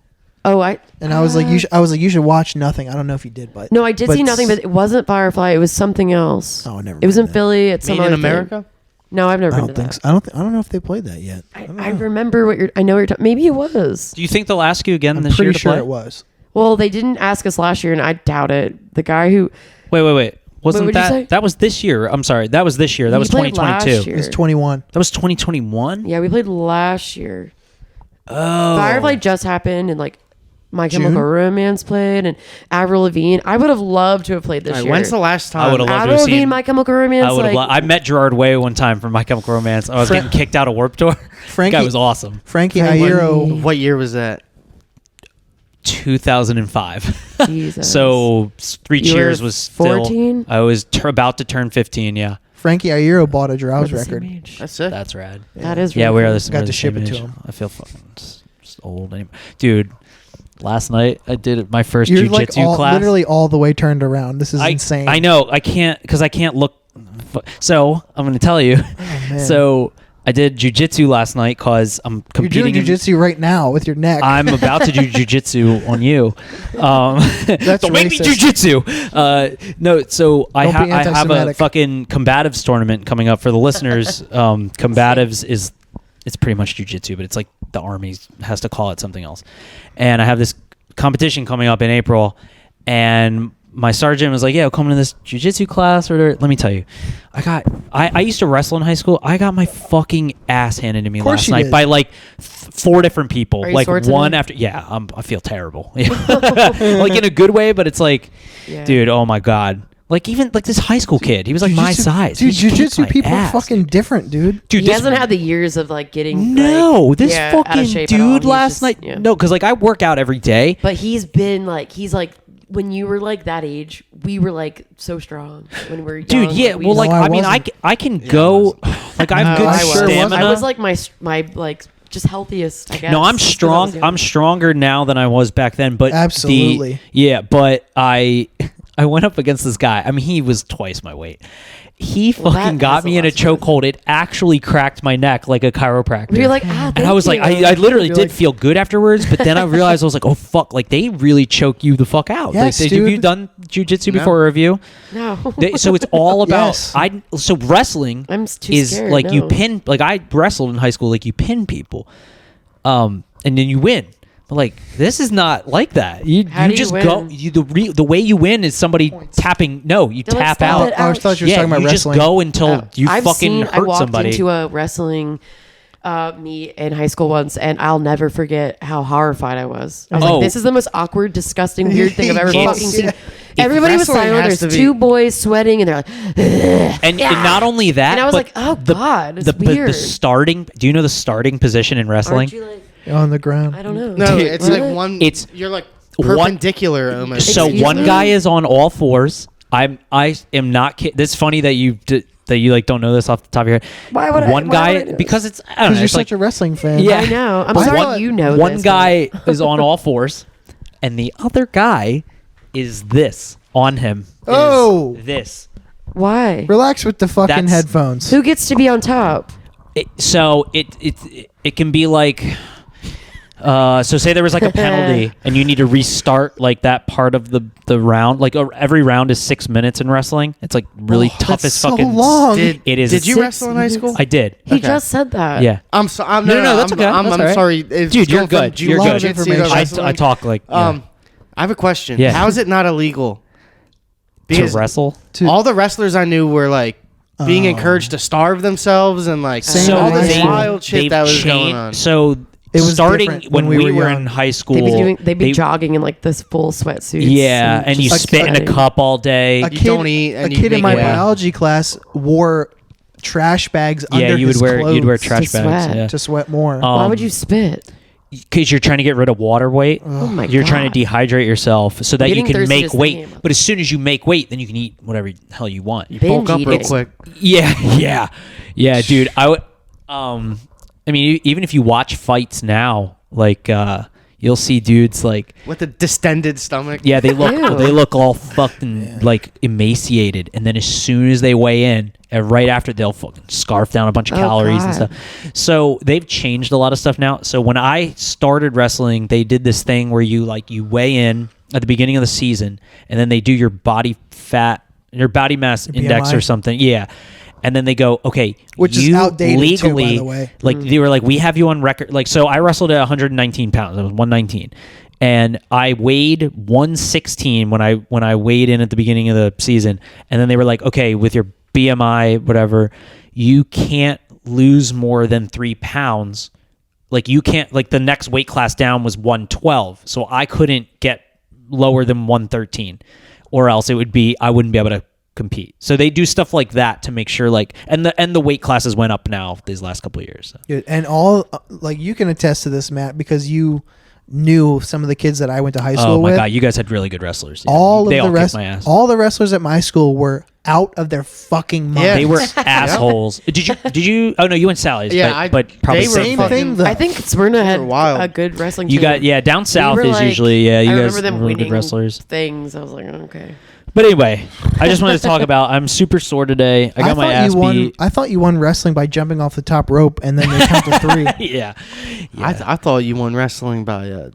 Oh, And I was like, you should watch Nothing. I don't know if you did, but no, I did see Nothing, but it wasn't Firefly. It was something else. Oh, never It was in mind then. Philly. It's some Made in other thing. America. No, I've never I been don't to think that. so. I don't know if they played that yet. I remember I know what you're talking. Maybe it was. Do you think they'll ask you again I'm this year pretty to sure play? it was. Well, they didn't ask us last year, and I doubt it. The guy who Wait. Wasn't what'd you say? that was this year? I'm sorry. That was this year. That We was played last 2022. year. It's 21. That was 2021? yeah, we played last year. Oh. Firefly just happened, and like My June? Chemical Romance played, and Avril Lavigne. I would have loved to have played this All right, year. when's the last time? I would've loved to Avril have Lavigne, seen- My Chemical Romance. I would have. like, I met Gerard Way one time from My Chemical Romance. I was getting kicked out of Warped Tour. Frankie- That guy was awesome. Frankie Frankie. Iero. What year was that? 2005. Jesus. So Three You were Cheers was still. 14? I was about to turn 15. Yeah, Frankie Iero bought a Drowse We're the same record. age. That's it. that's rad. That is Yeah, really we are cool. the Got we're to the ship same it to age. him. I feel fucking just old anymore. Dude. Last night I did my first You're jiu-jitsu like class. literally all the way turned around. This is insane. I know. I can't because I can't look. So I'm going to tell you. man. So I did jiu-jitsu last night because I'm You're competing. doing jujitsu right now with your neck. I'm about to do jiu-jitsu on you. That's Don't make me racist. jiu-jitsu. No, so I Don't be have a anti-Semitic. fucking combatives tournament coming up for the listeners. Combatives is it's pretty much jiu-jitsu, but it's like the army has to call it something else. And I have this competition coming up in April, and my sergeant was like, "Yeah, come to this jiu-jitsu class." Or whatever. Let me tell you, I used to wrestle in high school. I got my fucking ass handed to me course last you night did. by like 4 different people. Are you Like sore one today? after. Yeah, I feel terrible. Like in a good way, but it's like, Yeah. dude, oh my god. Like even like this high school kid, he was like my Jujitsu- size. Dude, He kicked jujitsu my people ass. are fucking different, dude. Dude, He this hasn't had the years of like getting no, like, this yeah, out of fucking shape at all. dude He's last just- night. yeah. No, because like I work out every day. But he's been like when you were like that age, we were like so strong when we were young. Dude, yeah. we Well, just- like No, I I mean, wasn't. I can go. Like I have good I sure wasn't. stamina. I was like my like just healthiest. I guess. No, I'm just 'cause I strong. was young. I'm stronger now than I was back then. But Absolutely. but I went up against this guy. I mean, he was twice my weight. He Well, fucking that got has me a in a lot to do with it. chokehold. It actually cracked my neck like a chiropractor. You're like, and I was like, I literally You're did like- feel good afterwards, but then I realized I was like, oh fuck, like they really choke you the fuck out. Yes, like, have you dude. done jujitsu No. before a review? no. So it's all about Yes. so wrestling I'm too is scared, like you no. pin, like I wrestled in high school, like you pin people, and then you win. But like this is not like that. You How do you just win? go. The way you win is somebody tapping. No, you They're like, tap stop out. it. I always thought you were Yeah, talking about you wrestling. just go until you I've fucking seen, I hurt walked somebody. into a wrestling meet in high school once, and I'll never forget how horrified I was. I was Oh. like, "This is the most awkward, disgusting, weird thing I've ever It's- fucking seen." yeah. Everybody was Wrestling silent. has There's to be- 2 boys sweating, and they're like, and not only that, and I was but like, "Oh God, it's the weird." starting. Do you know the starting position in wrestling? Aren't you like? On the ground. I don't know. No, Dude, it's what? like one. It's you're like one- perpendicular almost. So Excuse one me? guy is on all fours. I am not kidding. This is funny that you like don't know this off the top of your head. Why would I- One why guy would I know because it's I don't Because know. you're It's such like a wrestling fan. Yeah. I know. I'm Why sorry would- you know one this. guy is on all fours, and the other guy is this on him. Oh. Is this. Why? Relax with the fucking That's- headphones. Who gets to be on top? So it can be like. So say there was like a penalty and you need to restart like that part of the round. Like every round is 6 minutes in wrestling. It's like really tough that's as so fucking. long. Did, It is. Did you 6 wrestle in high school? I did. He Okay. just said that. Yeah. I'm sorry. No, that's okay. I'm That's all right. sorry. It's Dude, you're going from good. You're lot good. of jiu-jitsu to information. wrestling. I talk like I have a question. Yeah. How is it not illegal? to wrestle. all the wrestlers I knew were like being encouraged to starve themselves and like Same all in this high school. wild shit they've that was going changed- on. So It was starting different when we were young. in high school. They'd be jogging in like this full sweatsuits. Yeah, and you just spit in a sweating. cup all day. A You don't eat and a you kid in make my it out. biology class wore trash bags Yeah, under you would his wear clothes you'd wear trash to bags. sweat. Yeah. to sweat more. Why would you spit? Because you're trying to get rid of water weight. Oh my god. You're trying to dehydrate yourself so that you getting can thirsty make just weight. thinking about But as soon as you make weight, then you can eat whatever the hell you want. Binge Bulk up real eating. quick. Yeah, dude. I would. I mean, even if you watch fights now, like you'll see dudes like. With a distended stomach. Yeah, they look Ew. they look all fucking like emaciated, and then as soon as they weigh in, and right after they'll fucking scarf down a bunch of Oh, calories and God. stuff. So they've changed a lot of stuff now. So when I started wrestling, they did this thing where you weigh in at the beginning of the season, and then they do your body fat, your body mass index BMI. or something. Yeah. And then they go, okay, Which is you outdated too, by legally, the way. like they were like, we have you on record. Like, so I wrestled at 119 pounds. I was 119. and I weighed 116 when I weighed in at the beginning of the season, and then they were like, okay, with your BMI, whatever, you can't lose more than 3 pounds. Like you can't, like the next weight class down was 112. So I couldn't get lower than 113 or else I wouldn't be able to compete. So they do stuff like that to make sure like, and the weight classes went up now these last couple of years. So. Dude, and all like you can attest to this, Matt, because you knew some of the kids that I went to high school with. Oh my God, you guys had really good wrestlers. Yeah. All they of all the kicked my ass. all the wrestlers at my school were out of their fucking minds. Yeah. They were assholes. Did you? Oh no, you went Sally's. Yeah, but probably they were same same thing. thing. Though. I think Smyrna had were wild. a good wrestling You team. got down south were is like- usually you I guys remember them really good winning wrestlers. things. I was like, okay. But anyway, I just wanted to talk about. I'm super sore today. I got my ass beat. I thought you won wrestling by jumping off the top rope and then they count to 3. Yeah. I thought you won wrestling by.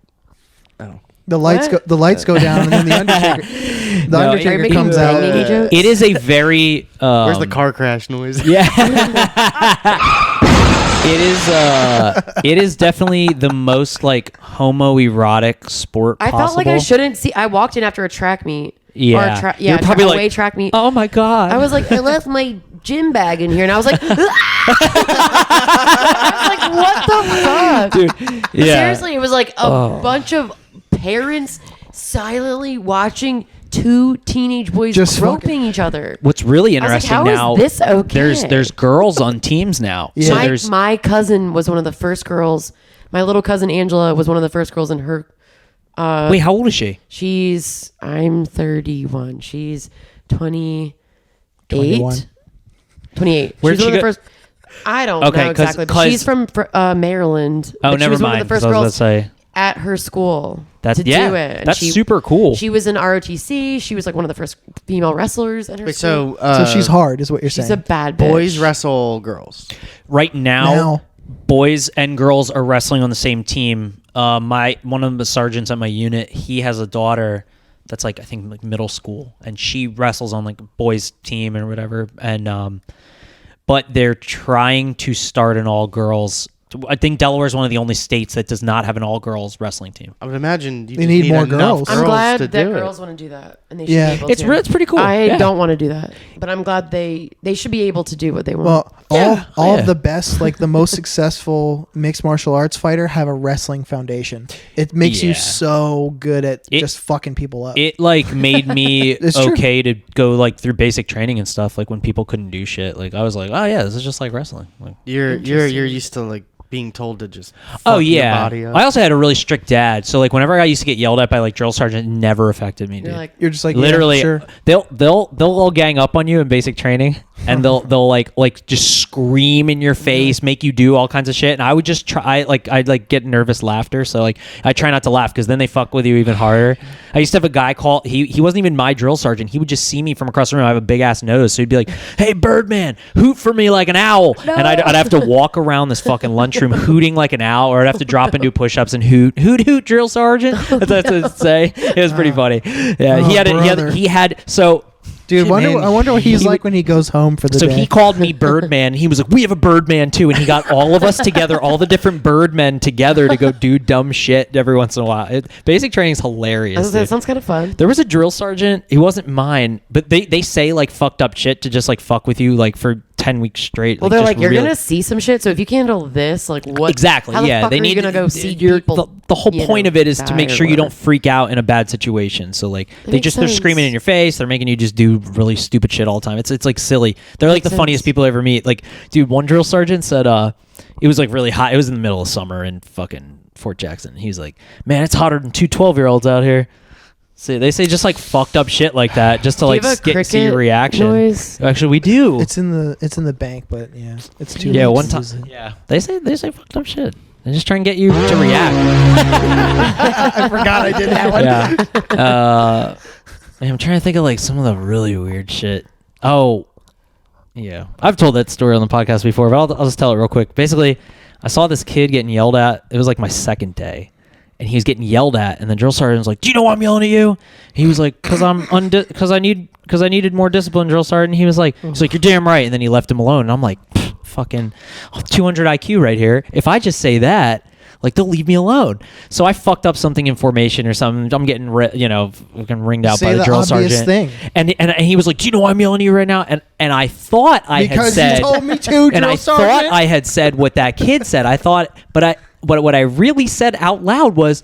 The lights What? go down and then the Undertaker No, Are you Undertaker making comes out. banging jokes? It is a very. Where's the car crash noise? Yeah. It is definitely the most like homoerotic sport I possible. felt like I shouldn't see. I walked in after a track meet. Yeah. Or You're probably like, away track meet. oh my God. I was like, I left my gym bag in here, and I was like, I was like, what the fuck? dude. Yeah. Seriously, it was like a bunch of parents silently watching 2 teenage boys Just groping each other. What's really I was like, interesting how is now? this okay? There's girls on teams now. Yeah. So my, there's my cousin was one of the first girls. My little cousin Angela was one of the first girls in her. wait, how old is she? I'm 31. She's 28. 21. 28. Where'd She's she one of the go- first. I don't Okay, know exactly. But 'cause- she's from Maryland. Oh, but she never was one mind. of the first 'cause I was girls about to say at her school that's to yeah. do it. And That's super cool. She was in ROTC. She was like one of the first female wrestlers at her Wait, school. so So she's hard, is what you're She's saying. a bad bitch. boys wrestle girls. right now, Now. boys and girls are wrestling on the same team. One of the sergeants at my unit, he has a daughter that's like I think like middle school, and she wrestles on like boys team or whatever. And but they're trying to start an all girls. I think Delaware is one of the only states that does not have an all girls wrestling team. I would imagine you They just need more enough girls. I'm glad to that do it. girls want to do that, and they should Yeah. be able It's to. it's pretty cool. I Yeah. don't want to do that, but I'm glad they should be able to do what they want. Well, Yeah. all Yeah. of the best, like the most successful mixed martial arts fighter have a wrestling foundation. It makes you Yeah. so good at It- just fucking people up. It like made me It's true. okay to go like through basic training and stuff. Like when people couldn't do shit, like I was like, oh yeah, this is just like wrestling. Like, You're used to like being told to just oh fuck your yeah. body up. I also had a really strict dad, so like whenever I used to get yelled at by like drill sergeant, it never affected me, dude. You're like, You're just like, Literally, yeah, sure. they'll all gang up on you in basic training, and they'll like just scream in your face, make you do all kinds of shit. And I would just try, I'd like get nervous laughter, so like I try not to laugh because then they fuck with you even harder. I used to have a guy call. He wasn't even my drill sergeant. He would just see me from across the room. I have a big ass nose, so he'd be like, "Hey, Birdman, hoot for me like an owl," and I'd have to walk around this fucking lunchroom hooting like an owl, or I'd have to drop and do push-ups and hoot, drill sergeant. That's what I'd say. It was pretty funny. Yeah, Oh, he had so. Dude, Man, I wonder what he's he like would- when he goes home for the So day. he called me Birdman. He was like, "We have a Birdman too," and he got all of us together, all the different Birdmen together, to go do dumb shit every once in a while. Basic training is hilarious. that dude. sounds kind of fun. There was a drill sergeant. He wasn't mine, but they say like fucked up shit to just like fuck with you like for 10 weeks straight. Well, they're like, you're gonna see some shit. So if you can't handle this, like what? Exactly. How the Yeah, fuck they are need you gonna go see you're- people. The whole point of it is to die make or sure you don't whatever. freak out in a bad situation. So like they're makes they're sense. screaming in your face. They're making you just do really stupid shit all the time. It's like silly. They're like Makes the funniest sense. people I ever meet. Like, dude, one drill sergeant said it was like really hot. It was in the middle of summer in fucking Fort Jackson. He was like, "Man, it's hotter than 2 12-year-olds out here." See, they say just like fucked up shit like that just to Do you like have a see your cricket reaction. noise? Actually, we do. It's in the bank, but yeah, it's too. Yeah, late one to time. use it. Yeah, they say fucked up shit. They just try and get you to react. I forgot I did that one. Yeah. I'm trying to think of like some of the really weird shit. Oh, yeah. I've told that story on the podcast before, but I'll just tell it real quick. Basically, I saw this kid getting yelled at. It was like my second day, and he was getting yelled at, and the drill sergeant was like, "Do you know why I'm yelling at you?" He was like, "Cause I needed more discipline, drill sergeant." He's like, "You're damn right," and then he left him alone. And I'm like, fucking 200 IQ right here. If I just say that, Like they'll leave me alone. So I fucked up something in formation or something. I'm getting fucking ringed out Say by the the drill obvious sergeant. thing. And he was like, "Do you know why I'm yelling at you right now?" And I thought I had Because said, you told me to, and I drill sergeant. thought I had said what that kid said. I thought, but what I really said out loud was,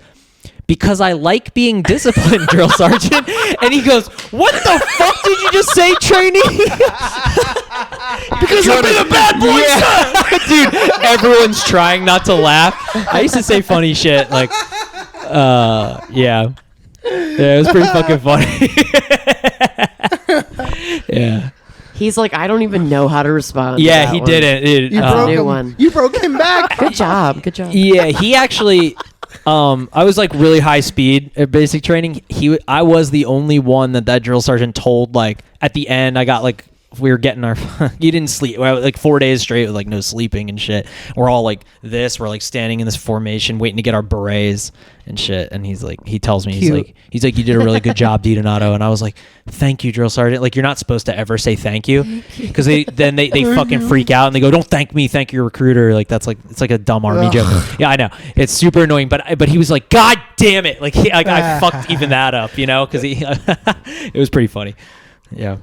because I like being disciplined, drill sergeant. And he goes, "What the fuck did you just say, trainee?" Because I'm being a bad boy. Yeah. Dude, everyone's trying not to laugh. I used to say funny shit like, yeah, it was pretty fucking funny. Yeah. He's like, I don't even know how to respond. to Yeah, that he one. didn't. It, You That's a broke new him. one. You broke him back. Good job. Good job. Yeah, he actually. I was like really high speed at basic training. I was the only one that drill sergeant told. Like at the end, I got like we were getting our. You didn't sleep like 4 days straight with like no sleeping and shit. We're all like this. We're like standing in this formation, waiting to get our berets and shit. And he tells me Cute. he's like you did a really good job, DiDonato. And I was like, thank you, drill sergeant. Like you're not supposed to ever say thank you, because they fucking freak out and they go, don't thank me, thank your recruiter. Like that's like it's like a dumb army Ugh. joke. Yeah, I know, it's super annoying. But he was like, God damn it! Like I fucked even that up, because he it was pretty funny. Yeah,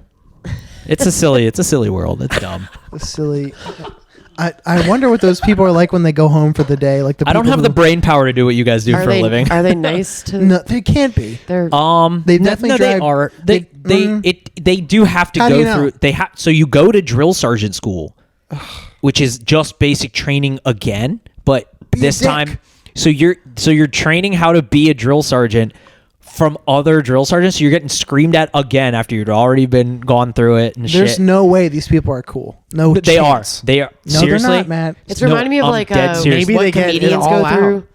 it's a silly world. It's dumb. Silly. I wonder what those people are like when they go home for the day. Like the I don't people have the who- brain power to do what you guys do for a living. Are they nice to? No, they can't be. They're They definitely they drive- are. They do have to How do go you know? through. They have. So you go to drill sergeant school, which is just basic training again, but Be a this dick. time. So you're training how to be a drill sergeant from other drill sergeants. So you're getting screamed at again after you'd already been gone through it and There's shit. no way these people are cool. No, They chance. are. They are. No, Seriously, they're not, Matt. It's reminding me of I'm like dead serious. Maybe what they get it comedians all go out. through.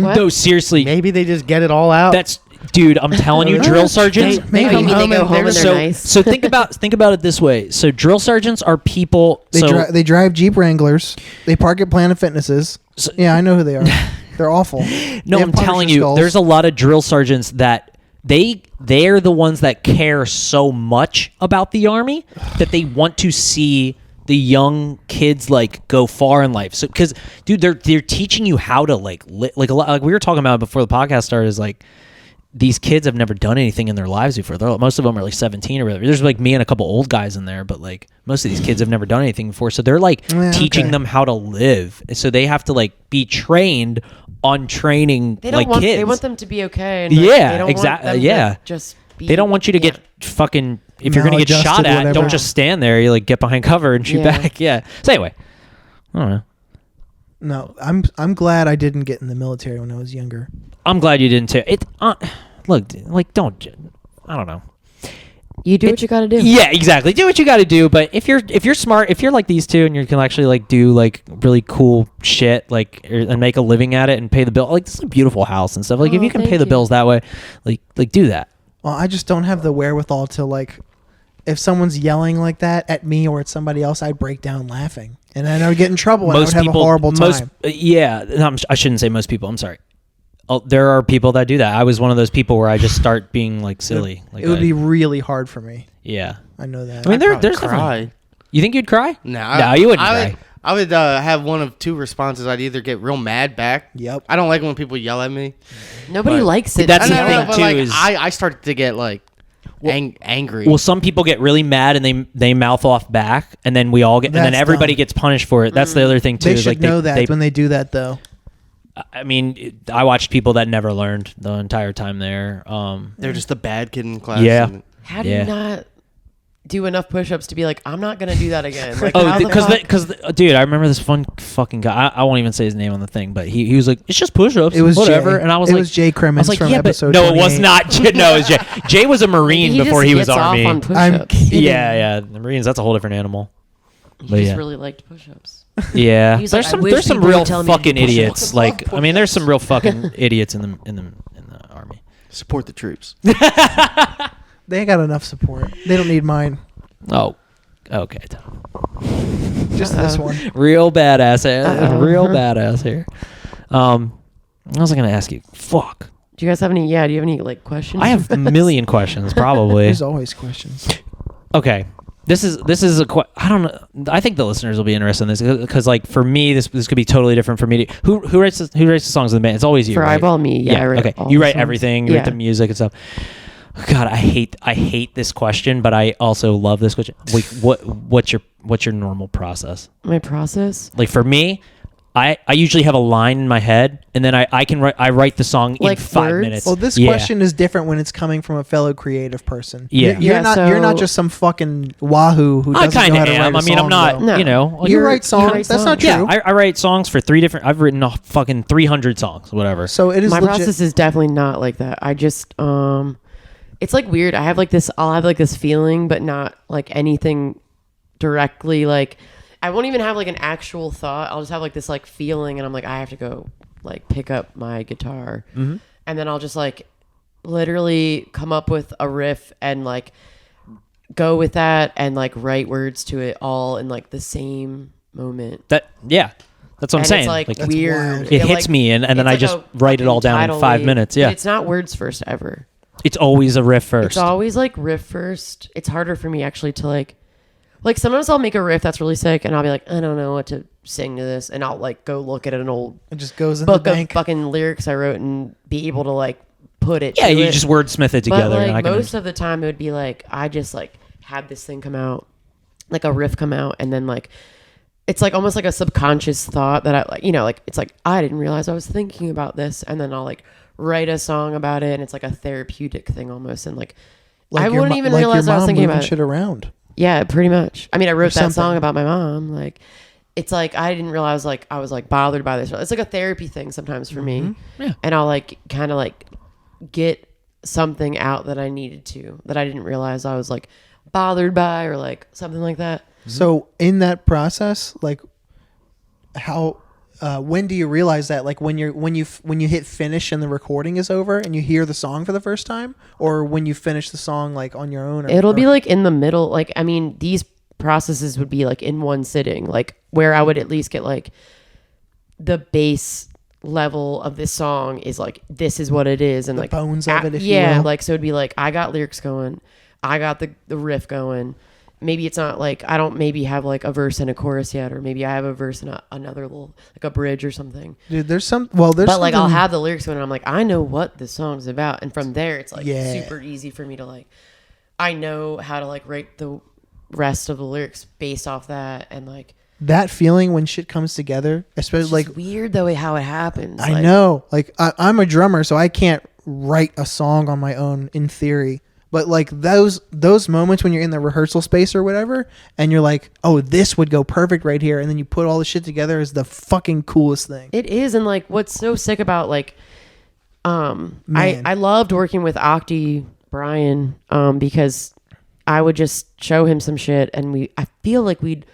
What? No, seriously. Maybe they just get it all out. That's dude. I'm telling you, drill sergeants. Maybe. Oh, you mean they go home and they're So, nice? so think about it this way. So drill sergeants are people. They drive Jeep Wranglers. They park at Planet Fitnesses. Yeah, I know who they are. They're awful. No, They I'm have telling Punisher you, skulls. there's a lot of drill sergeants that they're the ones that care so much about the Army that they want to see the young kids like go far in life. So because dude, they're teaching you how to like a lot, like we were talking about before the podcast started, is like these kids have never done anything in their lives before. Most of them are like 17 or whatever. There's like me and a couple old guys in there, but like most of these kids have never done anything before. So they're like teaching okay. them how to live. So they have to like be trained on training They don't like want. kids. They want them to be okay. And like, Yeah, they don't exactly, Want them yeah. To just be, They don't want you to get fucking, if you're going to get Maladjusted, shot at, whatever. don't just stand there. You like get behind cover and shoot Yeah. back. Yeah. So anyway, I don't know. No, I'm glad I didn't get in the military when I was younger. I'm glad you didn't too. Look, like don't, I don't know. You do what you got to do. Yeah, exactly. Do what you got to do. But if you're smart, if you're like these two and you can actually like do like really cool shit, like and make a living at it and pay the bill, like this is a beautiful house and stuff. Like if Oh, you can thank pay the you. bills that way, like do that. Well, I just don't have the wherewithal to like, if someone's yelling like that at me or at somebody else, I'd break down laughing, and then I would get in trouble and I would have a horrible time. I shouldn't say most people. I'm sorry. There are people that do that. I was one of those people where I just start being like silly. Like It would be really hard for me. yeah. I know that. I mean, I'd there's probably definitely. You think you'd cry? No, You wouldn't cry. I would have one of two responses. I'd either get real mad back. Yep. I don't like when people yell at me. Nobody But- likes it. That's I the don't thing, know, but too, like, is- I start to get like angry. Well, some people get really mad and they mouth off back, and then we all get, and then That's everybody dumb. gets punished for it. That's the other thing too. They is should like know that when they do that, though. I mean, I watched people that never learned the entire time there. They're just the bad kid in class. Yeah. and- How do Yeah. you not do enough push-ups to be like, I'm not gonna do that again? Like, Oh, how the fuck- because dude, I remember this fun fucking guy. I won't even say his name on the thing, but he was like, "It's just push-ups, It was whatever." Jay. And I was It like, was Jay Crimmins I was like, from yeah, but episode no, it was 28. not. No, it was Jay. Jay was a Marine Maybe before just he was gets Army. Off on push-ups. kidding. Yeah, the Marines. That's a whole different animal. He But just yeah. really liked push-ups. Yeah, He's there's like, I some wish there's some people real would tell me to fucking push-ups. idiots. Like, I mean, there's some real fucking idiots in the Army. Support the troops. They got enough support. They don't need mine. Oh, okay. Just this one. Real badass. Real badass here. What was I gonna ask you? Fuck. Do you guys have any? Yeah. Do you have any like questions? I have a million questions, probably. There's always questions. Okay. This is I don't know. I think the listeners will be interested in this because, like, for me, this could be totally different for me. Who writes the songs in the band? It's always you. For right? EYEBAWL, me. Yeah. I write okay. all You the write songs. everything. You write the music and stuff. God, I hate this question, but I also love this question. Like, what's your normal process? My process. Like for me, I usually have a line in my head, and then I write the song Like in 5 words? minutes. Well, this question is different when it's coming from a fellow creative person. Yeah. You're not So- just some fucking wahoo who I doesn't kind know of how to write am. a I mean, I'm song, not. though. No. You know, like, You You're- write songs. write That's not true. songs. yeah, I write songs for 3 different. I've written a fucking 300 songs, whatever. So it is My legit. process is definitely not like that. I just it's like weird. I'll have like this feeling, but not like anything directly. Like I won't even have like an actual thought. I'll just have like this like feeling, and I'm like, I have to go like pick up my guitar, and then I'll just like literally come up with a riff and like go with that and like write words to it all in like the same moment. That's what I'm And saying. it's like That's weird. wild. It hits me, and then it's I like just a write it all fucking down in tidal 5 wave. minutes. But Yeah, it's not words first ever. it's always a riff first. It's always like riff first. It's harder for me actually to like sometimes I'll make a riff that's really sick and I'll be like, I don't know what to sing to this, and I'll like go look at an old It just goes in the book of bank. fucking lyrics I wrote and be able to like put it. Yeah, to you it. just wordsmith it together. But and I like can most of the time, it would be like I just like had this thing come out, like a riff come out, and then like it's like almost like a subconscious thought that I like, like it's like I didn't realize I was thinking about this, and then I'll like write a song about it, and it's like a therapeutic thing almost, and like I your wouldn't mo- even like realize your I was mom thinking moving about it. shit around. Yeah, pretty much. I mean, I wrote that something. song about my mom. Like, it's like I didn't realize like I was like bothered by this. It's like a therapy thing sometimes for me. Yeah. And I'll like kind of like get something out that I needed to that I didn't realize I was like bothered by or like something like that. So in that process, like how when do you realize that? Like when you hit finish and the recording is over and you hear the song for the first time, or when you finish the song like on your own? It'll be like in the middle. Like, I mean, these processes would be like in one sitting, like where I would at least get like the bass level of this song is like, this is what it is. And The like bones of it, if you yeah, will. like, so it'd be like, I got lyrics going. I got the riff going. Maybe it's not like, I don't maybe have like a verse and a chorus yet, or maybe I have a verse and another little, like a bridge or something. Dude, there's But like I'll something- have the lyrics going and I'm like, I know what this song's about. And from there it's like Yeah. super easy for me to like, I know how to like write the rest of the lyrics based off that. And like, that feeling when shit comes together, especially it's like just weird the way how it happens. I Like, know, like I'm a drummer, so I can't write a song on my own in theory. But like those moments when you're in the rehearsal space or whatever, and you're like, oh, this would go perfect right here, and then you put all the shit together, is the fucking coolest thing. It is. And like, what's so sick about like, Man. I loved working with Octi Brian, because I would just show him some shit and I feel like we'd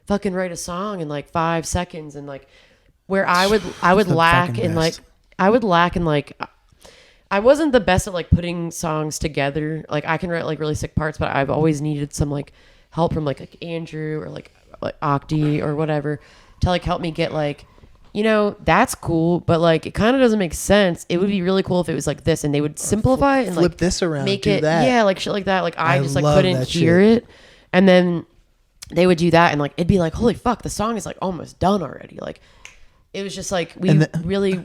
fucking write a song in like 5 seconds, and like where I would The lack fucking in like, best. I wasn't the best at like putting songs together. Like I can write like really sick parts, but I've always needed some like help from like Andrew or like Octi or whatever to like help me get like, that's cool, but like it kind of doesn't make sense. It would be really cool if it was like this, and they would simplify it and flip like this around, make do it that. yeah, like shit like that. Like I just like love couldn't that hear shit. it, and then they would do that, and like it'd be like, holy fuck, the song is like almost done already. Like it was just like we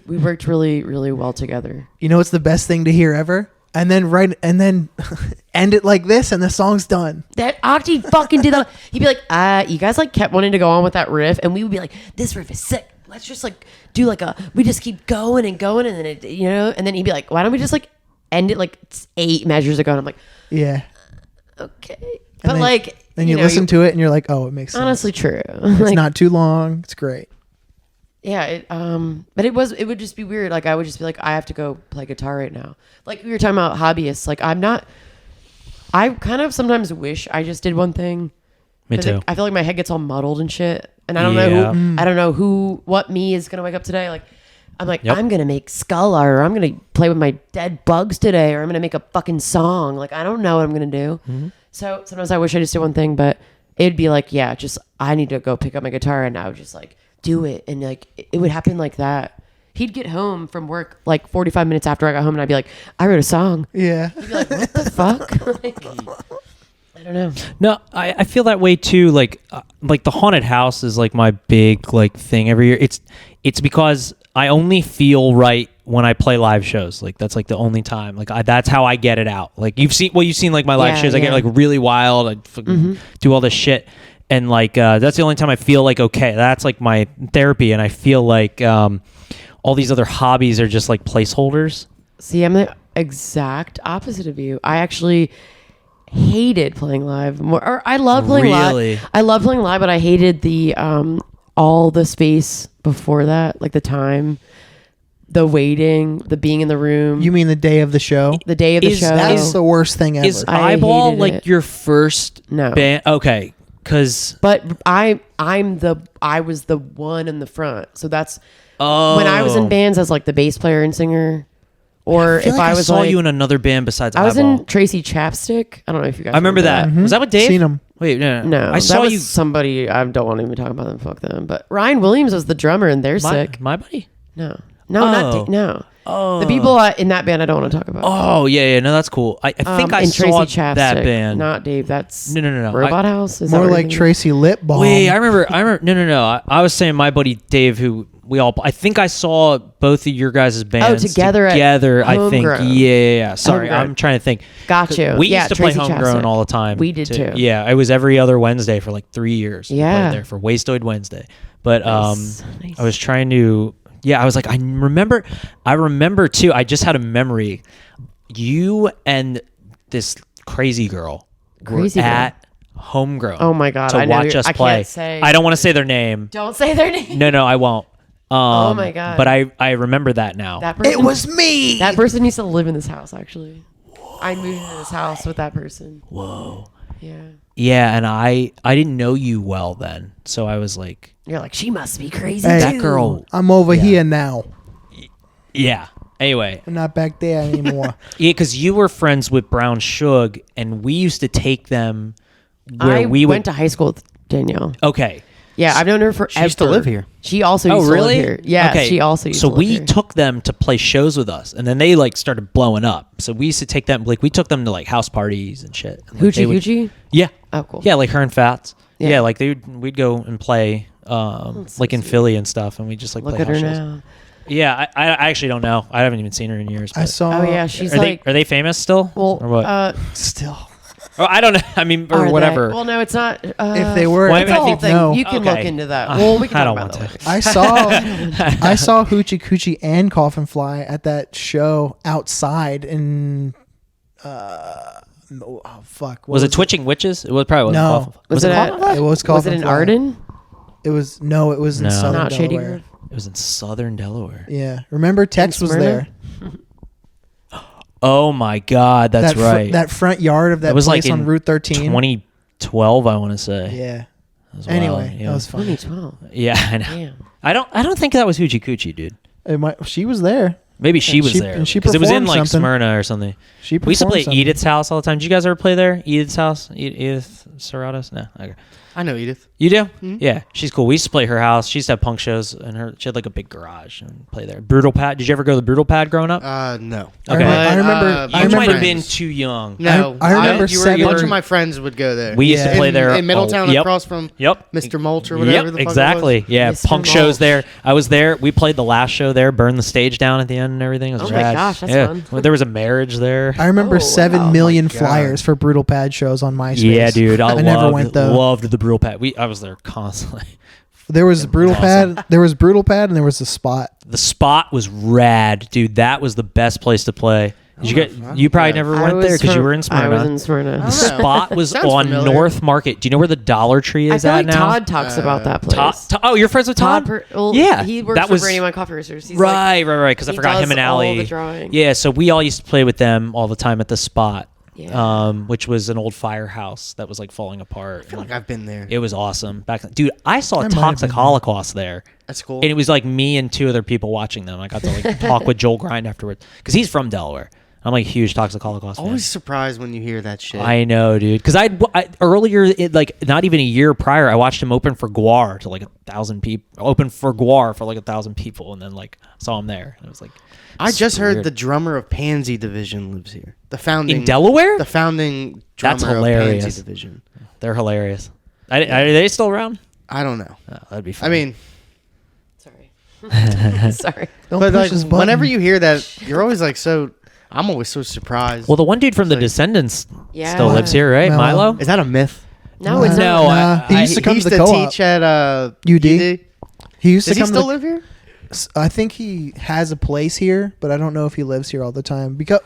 worked really really well together. You know what's the best thing to hear ever? And then end it like this, and the song's done. That Octi fucking did that. He'd be like, you guys like kept wanting to go on with that riff, and we would be like, this riff is sick. Let's just like do like we just keep going and going, and then it, and then he'd be like, why don't we just like end it like 8 measures ago? And I'm like, Yeah. okay, but then- like Then you listen to it, and you're like, oh, it makes sense. honestly true. It's Like, not too long. It's great. yeah, but it would just be weird. Like I would just be like, I have to go play guitar right now. Like we were talking about hobbyists. Like I kind of sometimes wish I just did one thing. Me 'Cause too. I feel like my head gets all muddled and shit, and I don't Yeah. know what me is gonna wake up today. Like I'm like, Yep. I'm gonna make skull art, or I'm gonna play with my dead bugs today, or I'm gonna make a fucking song. Like I don't know what I'm gonna do. So sometimes I wish I just did one thing, but it'd be like, yeah, just I need to go pick up my guitar, and I would just like do it, and like it would happen like that. He'd get home from work like 45 minutes after I got home, and I'd be like, I wrote a song. Yeah. He'd be like, what the fuck? Like, I don't know. No, I feel that way too. Like the haunted house is like my big like thing every year. It's because I only feel right when I play live shows. Like that's like the only time. Like that's how I get it out. Like you've seen like my live shows. I get like really wild. I fucking do all this shit, and like that's the only time I feel like okay. That's like my therapy, and I feel like all these other hobbies are just like placeholders. See, I'm the exact opposite of you. I actually hated playing live more, or I love playing live. I love playing live, but I hated the all the space before that, like the time, the waiting, the being in the room. You mean the day of the show? The day of the show. That's the worst thing ever. Is I EYEBAWL hated like it. your first band? Okay, because But I was the one in the front, so that's when I was in bands as like the bass player and singer. Or I feel if like I was saw like, you in another band besides I was EYEBAWL. in Tracy Chapstick. I don't know if you guys I remember that. Was that with Dave? Seen him. Wait, no. No, I saw that was you. somebody. I don't want to even talk about them. Fuck them. But Ryan Williams was the drummer, and they're sick. My buddy. No, not Oh. no. Oh. The people in that band I don't want to talk about. Oh yeah. No, that's cool. I think I and saw Tracy Chapstick, that band. Not Dave. That's No. Robot House. Is that More what like you're thinking? Tracy Lipbaum. Wait, I remember. No. I was saying my buddy Dave, who we all. I think I saw both of your guys' bands together at I think. Homegrown. Yeah. Sorry, Homegrown. I'm trying to think. Got you. We Yeah, used to play Tracy Homegrown Chapstick. all the time. We did too. Yeah, it was every other Wednesday for like 3 years. We Yeah. played there for Wastoid Wednesday. But Nice. I was trying to. Yeah, I was like, I remember too. I just had a memory. You and this crazy girl Crazy were girl. at Homegrown. Oh my God, To I know watch you're- us I play. can't say. I don't want to say their name. Don't say their name. No, I won't. Oh my God. But I remember that now. That person, It was me. That person used to live in this house. Actually, I moved into this house with that person. Whoa. Yeah. Yeah, and I didn't know you well then, so I was like, You're like, she must be crazy. Hey, that girl. I'm over here now. Yeah. Anyway, I'm not back there anymore. yeah, because you were friends with Brown Suge, and we used to take them where I we went to high school with Danielle. Okay. Yeah, I've known her forever. She used to live here. She also used to live here. Yeah, she also used so to live we here. took them to play shows with us, and then they like started blowing up. So we used to take them, like we took them to like house parties and shit. And, like, they would- Hoochie. Yeah. Oh, cool. Yeah, like her and Fats. Yeah. Yeah, like we'd go and play like in Philly and stuff, and we just like Look play at her house shows. now. Yeah, I actually don't know. I haven't even seen her in years. I but- saw. Oh yeah, she's Are like. they famous still? Well, or what? Still. Oh, I don't know. I mean, or are they? whatever. Well, no, it's not. If they were, Well, It's I a whole think- thing. no. You can Okay. look into that. Well, we can I talk don't about want that to. later. I saw Hoochie Coochie and Coffin Fly at that show outside in. Oh fuck! What was it Twitching Witches? It was probably No. wasn't Coffin. Was it Coffin at- Fly? It was called. Was it in Arden? It was in No. Southern Not Shady Delaware. Grove. It was in Southern Delaware. Yeah, remember Tex was Smyrna? there. Oh my God, that's right. That front yard of that It was place like on in Route 13. 2012, I want to say. Yeah. That was wild, Anyway, yeah. that was fun. 2012. Yeah, I know. Damn. I don't think that was Hoochie Coochie, dude. She was there. Maybe she And was she- there and she because it was in performed like something. Smyrna or something. She We used to play performed something. Edith's house all the time. Did you guys ever play there? Edith's house? Edith Serratos? No. Okay. I know Edith. You do? Yeah, she's cool. We used to play her house. She used to have punk shows, and she had like a big garage and play there. Brutal Pad. Did you ever go to the Brutal Pad growing up? No. Okay. I remember. you I might remember. have been too young. No, I remember you were, seven- a bunch of my friends would go there. We used to Yeah. play there in Middletown, yep. across from Yep. Mr. Mulch or whatever. Yep, the fuck exactly. It was. Yeah, Mr. punk shows Mulch. there. I was there. We played the last show there. Burned the stage down at the end and everything. It was Oh my rad. gosh, that's yeah. fun. Well, there was a marriage there. I remember Oh, 7 wow. million Oh my God. flyers for Brutal Pad shows on MySpace. Yeah, dude. I never went though. Loved the Brutal Pad. I was there constantly. There was Brutal awesome. Pad. There was Brutal Pad, and there was the Spot. The Spot was rad, dude. That was the best place to play. Did you get? You probably never I went was there because you from- were in Smyrna. I was in Smyrna. I The don't know. Spot was Sounds on familiar. North Market. Do you know where the Dollar Tree I is feel at like now? Todd talks about that place. Oh, you're friends with Todd? Yeah, he works that for was Brady My Coffee Roasters. He's right. Because I he forgot does him and all Allie. the drawing. Yeah, so we all used to play with them all the time at the Spot. Yeah. Which was an old firehouse that was like falling apart. I feel like I've been there. It was awesome back then. Dude, I saw I might have Toxic been there. Holocaust there. That's cool. And it was like me and two other people watching them. I got to like talk with Joel Grind afterwards because he's from Delaware. I'm like a huge Toxic Holocaust fan. Always surprised when you hear that shit. I know, dude. Because I earlier, like not even a year prior, I watched him open for Guar to like 1,000 people. Open for Guar for like 1,000 people, and then like saw him there. And it was like, I just heard weird. the drummer of Pansy Division lives here. The founding In Delaware? The founding drummer That's of hilarious. Pansy Division. They're hilarious. Are they still around? I don't know. Oh, that'd be I fun. mean, Sorry. Sorry. Don't but push like this button. whenever you hear that, you're always like so. I'm always so surprised. well, the one dude from the like- Descendants Yeah. still lives here, right? Milo. Milo. Is that a myth? No, it's No, not. He used to come he to used the to co-op. teach at UD. He used Does to he come still to live here? I think he has a place here, but I don't know if he lives here all the time. Because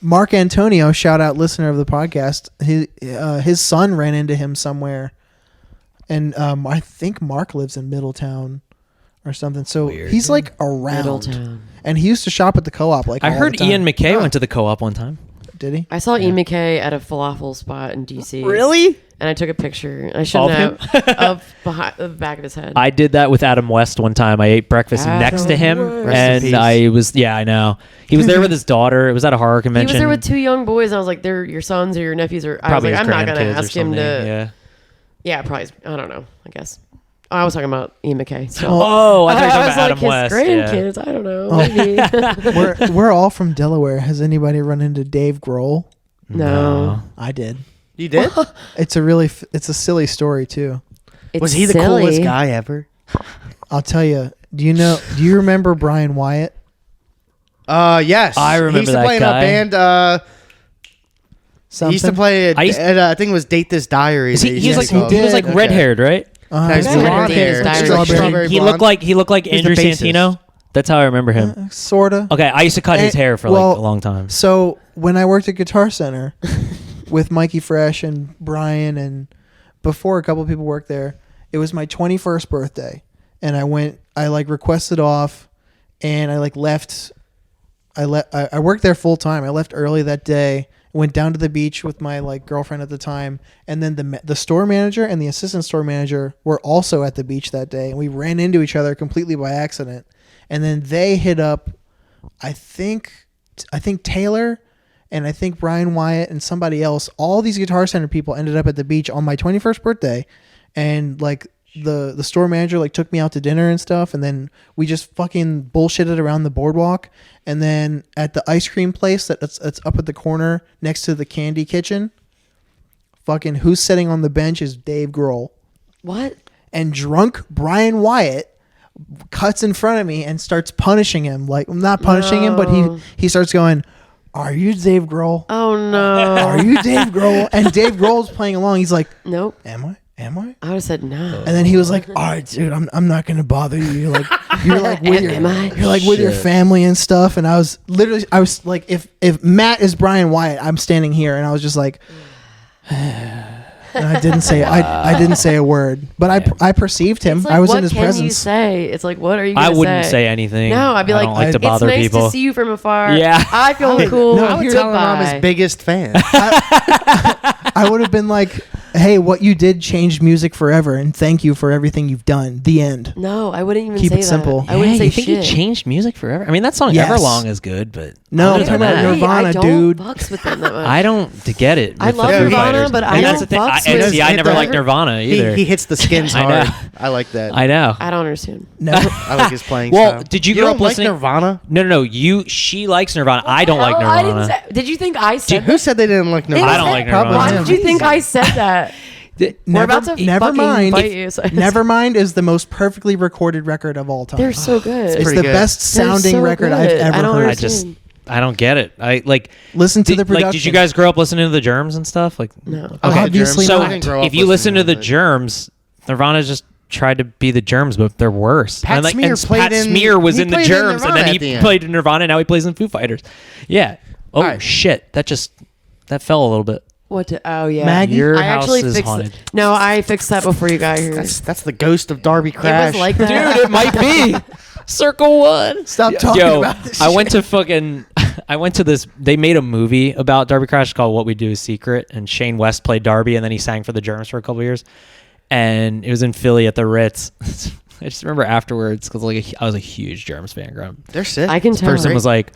Mark Antonio, shout out listener of the podcast, his son ran into him somewhere, and I think Mark lives in Middletown or something. So he's like around, Middletown. and he used to shop at the co-op. Like I all heard the time. Ian McKay went to the co-op one time. Did he? I saw E. McKay at a falafel spot in DC. Really? And I took a picture. I shouldn't Of have of behind the back of his head. I did that with Adam West one time. I ate breakfast Adam next to him, West. Rest in peace. and I was I know he was there with his daughter. It was at a horror he convention. was there with two young boys, and I was like, "They're your sons or your nephews?" Or I was Probably like, his "I'm not gonna grandkids or ask him something, to." Yeah. Yeah, probably. I don't know. I guess. I was talking about E. McKay. So. Oh, I thought you were I talking was about Adam like West. his Yeah. grandkids. I don't know. Maybe. we're all from Delaware. Has anybody run into Dave Grohl? No. I did. You did? It's a silly story too. It's Was he the silly. coolest guy ever? I'll tell you. Do you remember Brian Wyatt? Yes. I remember he used to that play guy. in a band. Something? He used to play at, I think it was Date This Diary. He was like he he was like did. red haired, right? He's Okay. blonde Date hair. This Diary. Strawberry He blonde. looked like He's the Andrew bassist. Santino. That's how I remember him. Sorta. Okay, I used to cut his And- hair for well, like a long time. So when I worked at Guitar Center with Mikey Fresh and Brian, and before a couple of people worked there, it was my 21st birthday, and I like requested off, and I like left. I worked there full time. I left early that day. Went down to the beach with my like girlfriend at the time, and then the store manager and the assistant store manager were also at the beach that day, and we ran into each other completely by accident. And then they hit up, I think Taylor, and I think Brian Wyatt and somebody else. All these Guitar Center people ended up at the beach on my 21st birthday, and like the store manager like took me out to dinner and stuff, and then we just fucking bullshitted around the boardwalk. And then at the ice cream place that's up at the corner next to the candy kitchen, fucking who's sitting on the bench is Dave Grohl. What? And drunk Brian Wyatt cuts in front of me and starts punishing him. Like, not punishing him, but he starts going, "Are you Dave Grohl? Oh no. Are you Dave Grohl?" And Dave Grohl's playing along. He's like, Nope. "Am I? Am I?" I would have said no. And then he was like, "All right, dude, I'm not gonna bother you. You're like with Am I? you're like with your family and stuff." And I was like, if Matt is Brian Wyatt, I'm standing here, and I was just like, and I didn't say a word, but I perceived him. It's like, I was what in his can you presence. say? It's like, what are you? I Gonna wouldn't say anything. No, I'd be I like, don't like to bother it's nice people. to see you from afar. Yeah. I feel cool. no, I would Here's tell him I'm his Goodbye. biggest fan. I would have been like, "Hey, what you did changed music forever, and thank you for everything you've done." The end. No, I wouldn't even Keep say it that. simple. I wouldn't say you think shit. he changed music forever? I mean, that song Yes. Everlong is good, but No, other I'm talking than about that, Nirvana, I don't dude. fucks with them that much. I don't get it. I with love the Foo Nirvana, Fighters. but And I that's don't the thing. fucks And with see, I never the- liked Nirvana either. He hits the skins I hard. know. I like that. I know. I don't understand. Never. I like his playing Well, style. did you grow don't up like listening- Nirvana? No. She likes Nirvana. I don't like Oh, I didn't Nirvana. say, did you think I said Who said they didn't like Nirvana? I don't like Probably Nirvana. Why him. did you think I said that? We're about to fucking fight you. So Nevermind is the most perfectly recorded record of all time. They're so good. It's pretty the good. best sounding so record good. I've ever I don't heard. understand. I don't get it. I like Listen to the production. Like, did you guys grow up listening to the Germs and stuff? Like, No. Okay, Obviously Germs. so I didn't grow up if you listen listening to the it. Germs, Nirvana just tried to be the Germs, but they're worse. Pat and Smear and played Pat in- Smear was he in the played in Germs, and Nirvana then at the he end. played in Nirvana, and now he plays in Foo Fighters. Yeah. Oh All right. shit! That fell a little bit. What? Oh yeah. Maggie? Your I house actually is fixed haunted. it. No, I fixed that before you got here. That's the ghost of Darby It Crash. was like that. Dude, it might be Circle One. Stop talking Yo, about this I shit. went to fucking. I went to this. They made a movie about Darby Crash called "What We Do Is Secret," and Shane West played Darby, and then he sang for the Germs for a couple years. And it was in Philly at the Ritz. I just remember afterwards because I was a huge Germs fan growing up. They're sick. I can This tell. person was like,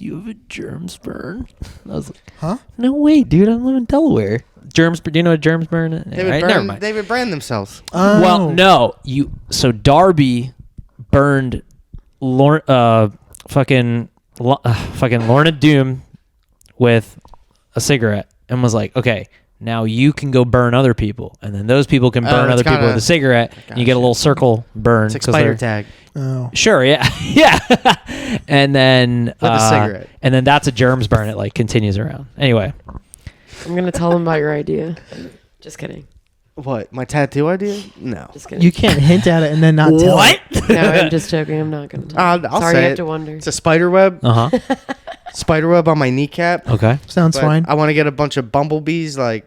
"Do you have a germs burn?" I was like, Huh? "No way, dude. I live in Delaware." Germs. Do you know what germs burn is? They would Right, never burn. mind. They would brand themselves. Well, no, So Darby burned, fucking Lorna Doom with a cigarette and was like, "Okay, now you can go burn other people, and then those people can burn it's other people kinda- with a cigarette, and you get a little circle burn." It's like 'cause spider they're- tag. Oh. Sure, yeah, yeah. And then With a cigarette. and then that's a germs burn. It like continues around. Anyway, I'm gonna tell them about your idea. Just kidding. What? My tattoo idea? No. Just kidding. You can't hint at it and then not tell it. No, I'm just joking. I'm not gonna. Tell I'll Sorry, say you have it. to wonder. It's a spider web. Uh huh. Spider web on my kneecap. Okay. Sounds But fine. I want to get a bunch of bumblebees like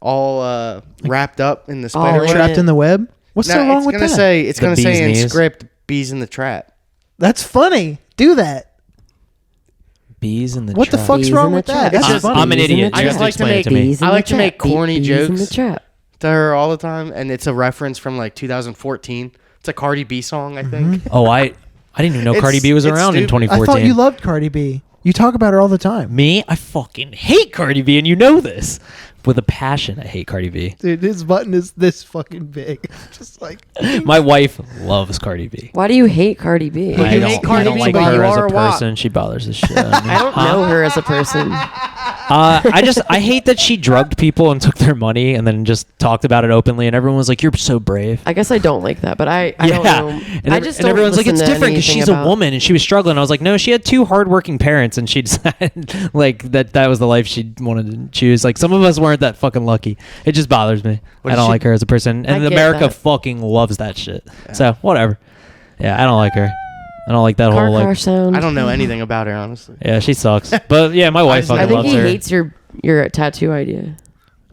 all wrapped up in the All spider in web. Trapped in the web? What's so wrong with that? It's The gonna bee's say in knees. script bees in the trap. That's funny. Do that. Bees in the What the trap. fuck's Bees wrong in the with that? trap. That's just- funny. I'm an Bees in idiot. the I You just have to like to explain it make to me. Bees in I the like to trap. make corny Bees in the jokes. trap. To her all the time, and it's a reference from like 2014. It's a Cardi B song, I think. Oh, I didn't even know It's- Cardi B was it's around in stupid. 2014. I thought you loved Cardi B. You talk about her all the time. Me? I fucking hate Cardi B, and you know this. With a passion, I hate Cardi B. Dude, his button is this fucking big. Just like My wife loves Cardi B. Why do you hate Cardi B? Well, you hate Cardi I don't B, like but you her as are a a wop. person. She bothers the shit out of me. I don't know her as a person. I hate that she drugged people and took their money and then just talked about it openly, and everyone was like, "You're so brave." I guess I don't like that, but I don't know. And, I just and don't everyone's like, listen "It's to different because anything she's a about- woman and she was struggling." I was like, "No, she had two hardworking parents, and she decided like that was the life she wanted to choose." Like some of us weren't that fucking lucky. It just bothers me. What I did don't she- like her as a person, I and get America that. fucking loves that shit. So whatever. Yeah, I don't like her. I don't like that Car whole like. crash sound. I don't know anything about her, honestly. Yeah, she sucks. But yeah, my wife just- I fucking think loves he her. hates your tattoo idea.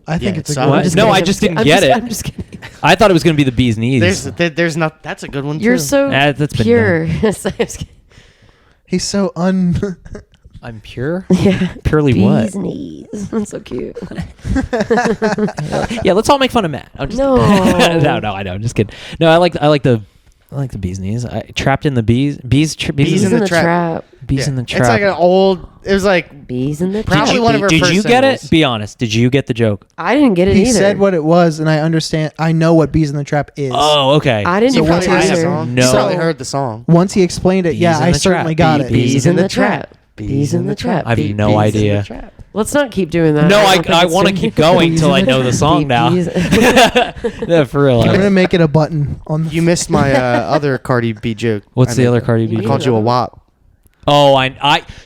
I think Yeah, it's a it good sucks. one. What? just No, kidding. I I'm just kidding. didn't get it. I'm just kidding. I thought it was gonna be the bee's knees. There's not. That's a good one too. You're so That's been pure. So I'm just kidding. He's so I'm pure. Yeah. Purely what? Bees knees. That's so cute. Yeah, let's all make fun of Matt. I'm just No. no, I know. I'm just kidding. No, I like the bee's knees. I trapped in the bees. Bees Bees in the trap. Bees in the trap. It's like an old. It was like Bees in the Probably trap. one of her Did first you get it? singles. Be honest. Did you get the joke? I didn't get it he either. said what it was, and I understand. I know what Bees in the Trap is. Oh, okay. I didn't So get once it he heard the either. song. No. You probably heard the song. Once he explained it, Bees yeah, in I the certainly trap. got it. Bees in the trap. Bees in the trap. I have no Bees in idea. the trap. Let's not keep doing that. No, don't think I it's want to doing- keep going till I know the song now. Bees- Yeah, for real. I'm gonna make it a button on. You missed my other Cardi B joke. What's I the made. other Cardi B I joke? called you a wop. Oh,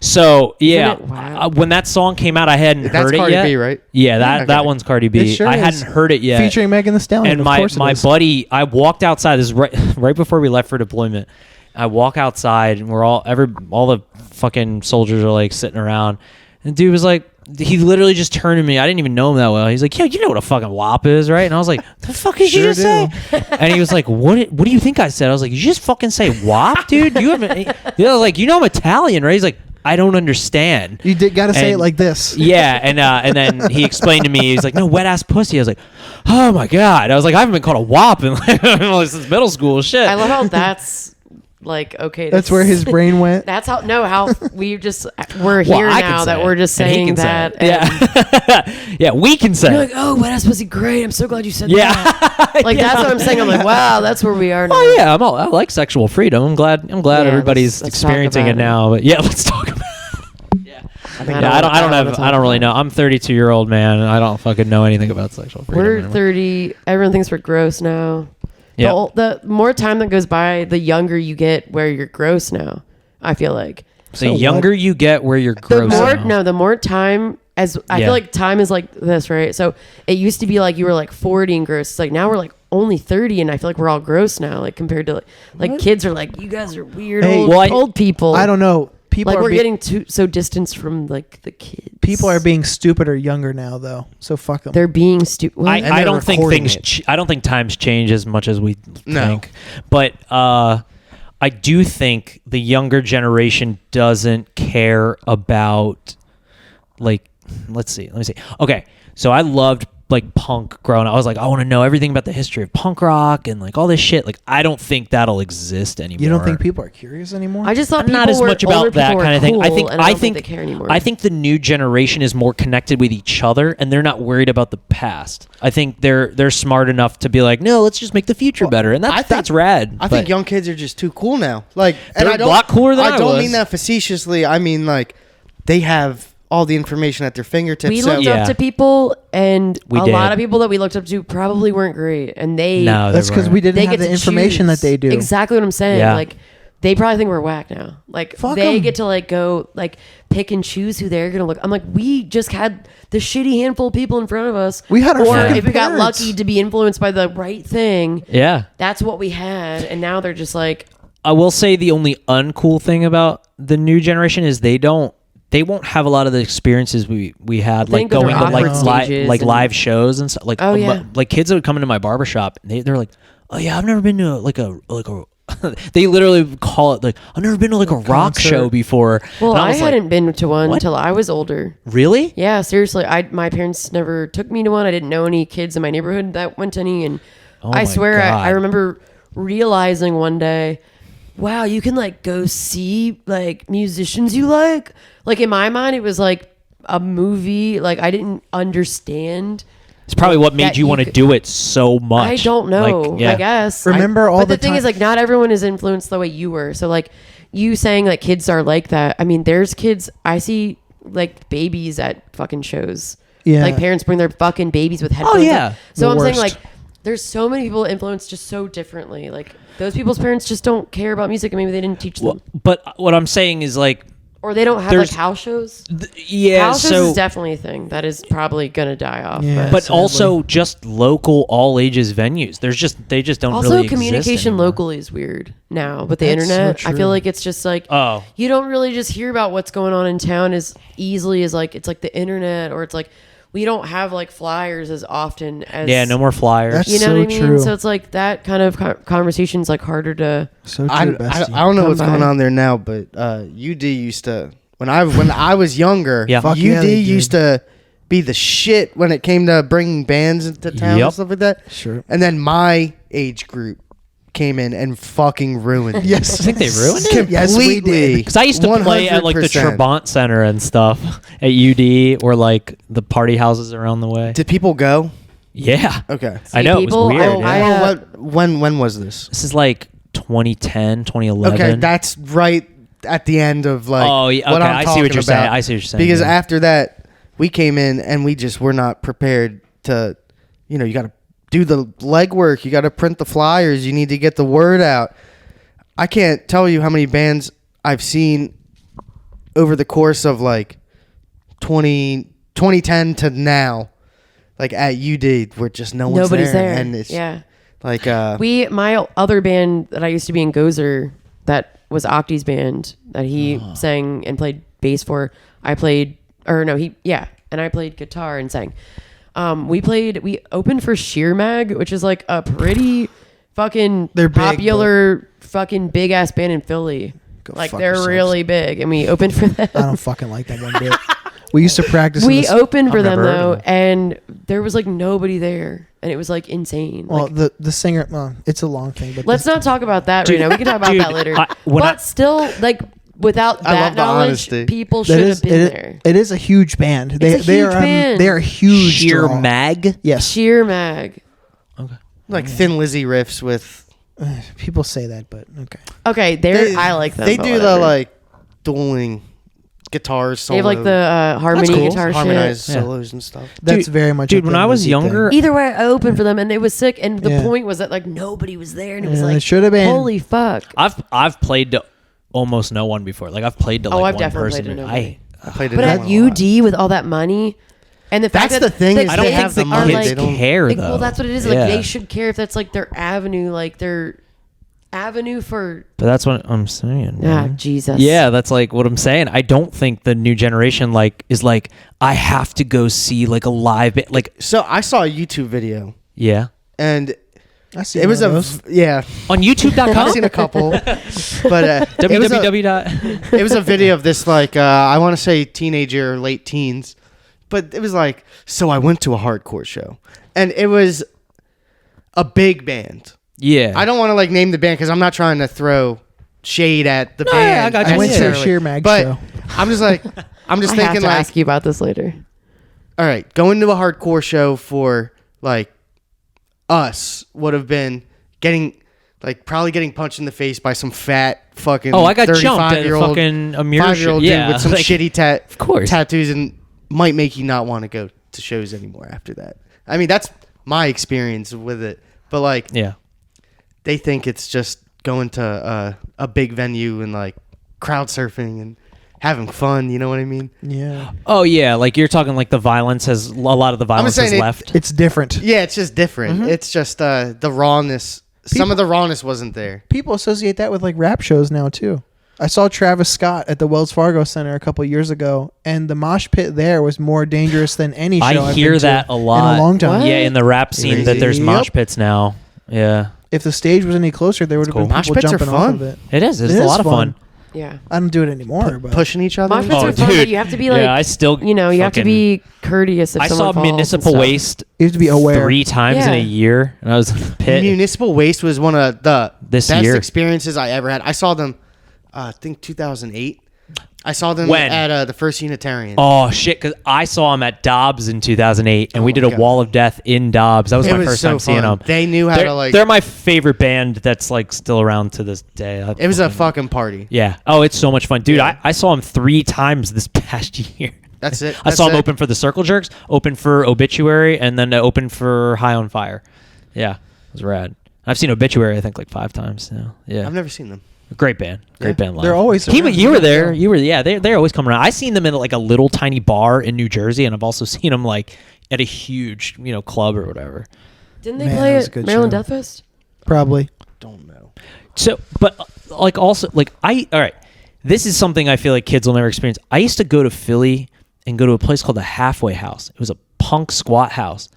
so yeah. it wild? When that song came out, I hadn't That's heard Cardi it yet. B, right? Yeah, that Okay. one's Cardi B. It sure I is. hadn't heard it yet. Featuring Megan Thee Stallion. And of my course it my is. buddy, I walked outside. This is right before we left for deployment. I walk outside, and all the fucking soldiers are like sitting around, and dude was like, he literally just turned to me. I didn't even know him that well. He's like, "Yo, you know what a fucking WAP is, right?" And I was like, "The fuck did you Sure just say?" And he was like, "What do you think I said?" I was like, "You just fucking say WAP, dude. You haven't." You know, like, I'm Italian, right? He's like, "I don't understand." You gotta say it And- like this. Yeah, and then he explained to me, he's like, "No, wet ass pussy." I was like, "Oh my god!" I was like, "I haven't been called a WAP in like, since middle school." Shit. I love how that's like okay. to That's where his brain went. That's how we just we're Well, here I can now say that it, we're just and he saying can say that. it. Yeah, yeah, we can say. You're it. like, oh, wet ass pussy, great. I'm so glad you said Yeah. that. Like that's what I'm saying. I'm like, wow, that's where we are now. Oh yeah, I like sexual freedom. I'm glad Yeah, everybody's let's talk experiencing about it now. But yeah, let's talk about. I I don't really know. I'm 32-year-old man, and I don't fucking know anything about sexual freedom. We're anymore. 30. Everyone thinks we're gross now. Yeah. The more time that goes by, the younger you get where you're gross now. I feel like. The So younger you get, where you're gross. The more time I Yeah. feel like time is like this, right? So it used to be like you were like 40 and gross. It's like now we're like only 30 and I feel like we're all gross now, like compared to like kids are like, you guys are weird Hey, old people. I don't know. People like are we're being, getting so distanced from like the kids. people are being stupider younger now though. So fuck them. They're being stupid. I they're don't think recording things. it. I don't think times change as much as we No. think. But I do think the younger generation doesn't care about, like, let me see. Okay, so I loved like punk growing up. I was like, I want to know everything about the history of punk rock and like all this shit. Like, I don't think that'll exist anymore. You don't think people are curious anymore? I just thought not people as were- much older about that people were kind of thing. cool, and I don't think they care anymore. I think the new generation is more connected with each other, and they're not worried about the past. I think they're smart enough to be like, no, let's just make the future better, and that's rad. I think young kids are just too cool now. Like, They're and I don't, a lot cooler than I don't was. mean that facetiously. I mean, like, they have all the information at their fingertips. we so looked Yeah. up to people, and We a did. lot of people that we looked up to probably weren't great, and they No, That's because we didn't they have get the to information choose. that they do. Exactly what I'm saying. Yeah. Like, they probably think we're whack now. Like, Fuck they 'em. get to like go like pick and choose who they're gonna look. I'm like, we just had the shitty handful of people in front of us. We had our or fucking if we got parents. lucky to be influenced by the right thing, yeah. that's what we had. And now they're just like, I will say the only uncool thing about the new generation is they won't have a lot of the experiences we had, They like didn't go going through to like awkward stages and- live shows and stuff. Like, Oh, yeah. like kids that would come into my barbershop and they're like, oh yeah, I've never been to like a they literally call it like, I've never been to like a rock concert. show before. well, And I was like, hadn't been to one what? until I was older. Really? Yeah, seriously. My parents never took me to one. I didn't know any kids in my neighborhood that went to any, and Oh I my swear God. I remember realizing one day, wow, you can like go see like musicians you like. Like in my mind, it was like a movie. Like I didn't understand. It's probably what made that you you want to could- do it so much. I don't know. Like, yeah. I guess. Remember all but the thing time- is, like, not everyone is influenced the way you were. So, like, you saying like kids are like that. I mean, there's kids I see like babies at fucking shows. Yeah. Like parents bring their fucking babies with headphones. yeah. So The I'm saying worst. like, there's so many people influenced just so differently. Like those people's parents just don't care about music, and maybe they didn't teach them, Well, but what I'm saying is like, or they don't have like there's- house shows. yeah, House shows so is definitely a thing that is probably gonna die off. Yeah. but sadly. also just local all ages venues. They just don't Also, really exist communication anymore. locally is weird now with the That's so internet. I true. feel like it's just like Oh. you don't really just hear about what's going on in town as easily as like it's like the internet, or it's like we don't have like flyers as often as Yeah, no more flyers. That's you know so what I mean? true. So it's like that kind of conversation's like harder to. So true, I bestie. don't know Come what's going by. on there now, but UD used to when I was younger. Yeah. Fuck UD yeah, they used to be the shit when it came to bringing bands into town Yep. and stuff like that. Sure. And then my age group came in and fucking ruined it. Yes. I think they ruined it. Yes, we Completely. did. Because I used to play at like the 100%. Trabant Center and stuff at UD, or like the party houses around the way. Did people go? Yeah, Okay. I know people- it was weird. oh, yeah. I, Oh, when was this? This is like 2010, 2011. Okay, that's right at the end of like Oh, yeah, what okay, I'm I see what talking you're saying. about. I see what you're saying, Because yeah. after that, we came in and we just were not prepared to, you got to do the legwork. You got to print the flyers. You need to get the word out. I can't tell you how many bands I've seen over the course of like 2010 to now, like at UD, where just Nobody's there. and it's Yeah. like My other band that I used to be in, Gozer, that was Octi's band that he sang and played bass for. I played guitar and sang. We opened for Sheer Mag, which is like a pretty fucking They're big, popular fucking big ass band in Philly. Go Like fuck they're yourselves. really big, and we opened for them. I don't fucking like that one bit. We used to practice. in We this- opened for I've them never heard though, of them. and there was like nobody there, and it was like insane. Well, Like, the singer. Well, it's a long thing, but let's not talk about that right now. We can talk about Dude, that later. when But still, like without I that love the knowledge, honesty. people that should is have been it, there. it is a huge band. They It's a huge band. They are a huge. Sheer draw. Mag. Yes. Sheer Mag. like Thin Lizzy riffs with. People say that, but okay. Okay, I like them. They but do whatever. the like dueling guitars. They have like the harmony cool. guitar harmonized shit. Yeah. solos and stuff. That's Dude- very much. Dude, a when Thin I was Lizzy younger, Either way, I opened for them, and it was sick. And the Yeah. point was that like nobody was there, and it was Yeah, like it should have been. holy fuck. I've played to almost no one before. Like I've played to like I've one definitely person. played to and nobody. I played it. But in at one a lot. UD with all that money, and the fact That's that the thing that is I don't they they think have the the are, money. kids They don't care like, though. well, that's what it is. Like Yeah. they should care if that's like their avenue, like their avenue for. But that's what I'm saying. Ah, man. Jesus. Yeah, that's like what I'm saying. I don't think the new generation like is like I have to go see like a live like So I saw a YouTube video yeah and I see. it was one a of those. yeah. on YouTube.com. I've seen a couple, but it was a, www. it was a video of this like I want to say teenager, late teens, but it was like, so I went to a hardcore show, and it was a big band. Yeah. I don't want to like name the band because I'm not trying to throw shade at the band. yeah, I got you. I went to a necessarily. Sheer Mag but show. I'm just like, I'm just I have thinking to like, ask you about this later. all right, going to a hardcore show for like us would have been probably getting punched in the face by some fat fucking I got jumped at a 35-year-old fucking Amir 5-year-old shit. dude Yeah, with some like, shitty of course. tattoos and might make you not want to go to shows anymore after that. I mean, that's my experience with it. But like, Yeah. they think it's just going to a big venue and like crowd surfing and having fun. You know what I mean? Yeah. Oh yeah, like you're talking like the violence has a lot of the violence saying has it- left. It's different. Yeah, it's just different. It's just the rawness. Some of the rawness wasn't there. People associate that with like rap shows now too. I saw Travis Scott at the Wells Fargo Center a couple years ago, and the mosh pit there was more dangerous than any show I I've hear been to that a lot. in a long time. What? Yeah, in the rap scene that there's Yep. mosh pits now. Yeah, If the stage was any closer, there would have cool. been Mosh people pits are jumping off fun. of it. it is. It's It a is lot of fun. Yeah. I don't do it anymore, but Pushing each other. Mosh pits Oh, are fun, but dude. you have to be like, Yeah, I still you know, you have to be courteous if I someone saw falls and Municipal stuff. Waste you have to be aware. 3 times in Yeah. a year, and I was in the pit. Municipal Waste was one of the This best year. experiences I ever had. I saw them, I think 2008. I saw them When? at the First Unitarian. Oh shit! Because I saw him at Dobbs in 2008, and we Oh did my a God. Wall of Death in Dobbs. That was It my was first so time seeing fun. them. They knew how they're, to like. They're my favorite band that's like still around to this day. It was a fucking party. Yeah. Oh, it's so much fun, dude. Yeah. I saw him 3 times this past year. That's it. I saw him That's it. open for the Circle Jerks, open for Obituary, and then open for High on Fire. Yeah, it was rad. I've seen Obituary, I think, like 5 times now. Yeah, I've never seen them. great band. Great Yeah. band live. They're always You around. were there. You were. Yeah, they're always coming around. I seen them in like a little tiny bar in New Jersey, and I've also seen them like at a huge, club or whatever. Didn't they Man, play that was a at good Maryland show. Death Fest? Probably. Don't know. So, but like also like all right, this is something I feel like kids will never experience. I used to go to Philly and go to a place called the Halfway House. It was a punk squat house.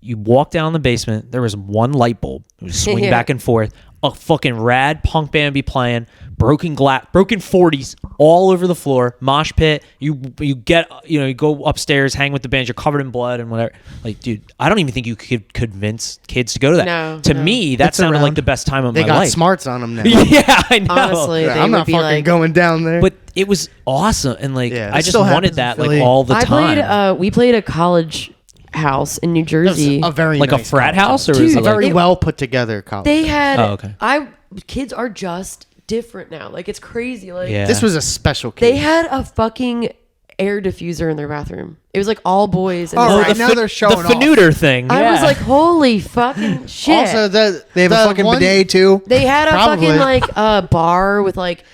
You walk down the basement. There was one light bulb. It would swing Yeah. back and forth. A fucking rad punk band be playing. Broken glass, broken 40s all over the floor. Mosh pit. You get you go upstairs, hang with the band. You're covered in blood and whatever. Like, dude, I don't even think you could convince kids to go to that. No, to no. me, that It's sounded around. like the best time of They my got life. smarts on them now. Yeah, I know. Honestly, Yeah, they I'm would not be fucking like, going down there. But it was awesome, and like Yeah. I It just still wanted happens that in like Philly. all the I time. played. We played a college house in New That was Jersey. a very like nice a frat college. house, or Dude, was A it very like, well put together college. They had. Oh, okay. Kids are just different now. Like it's crazy. Like Yeah. This was a special case. they had a fucking air diffuser in their bathroom. It was like all boys. And Oh, this- right. now they're showing the off. Fanuter thing. I was yeah. like, holy fucking shit. Also, They have a fucking bidet too. They had a Probably. fucking like bar with like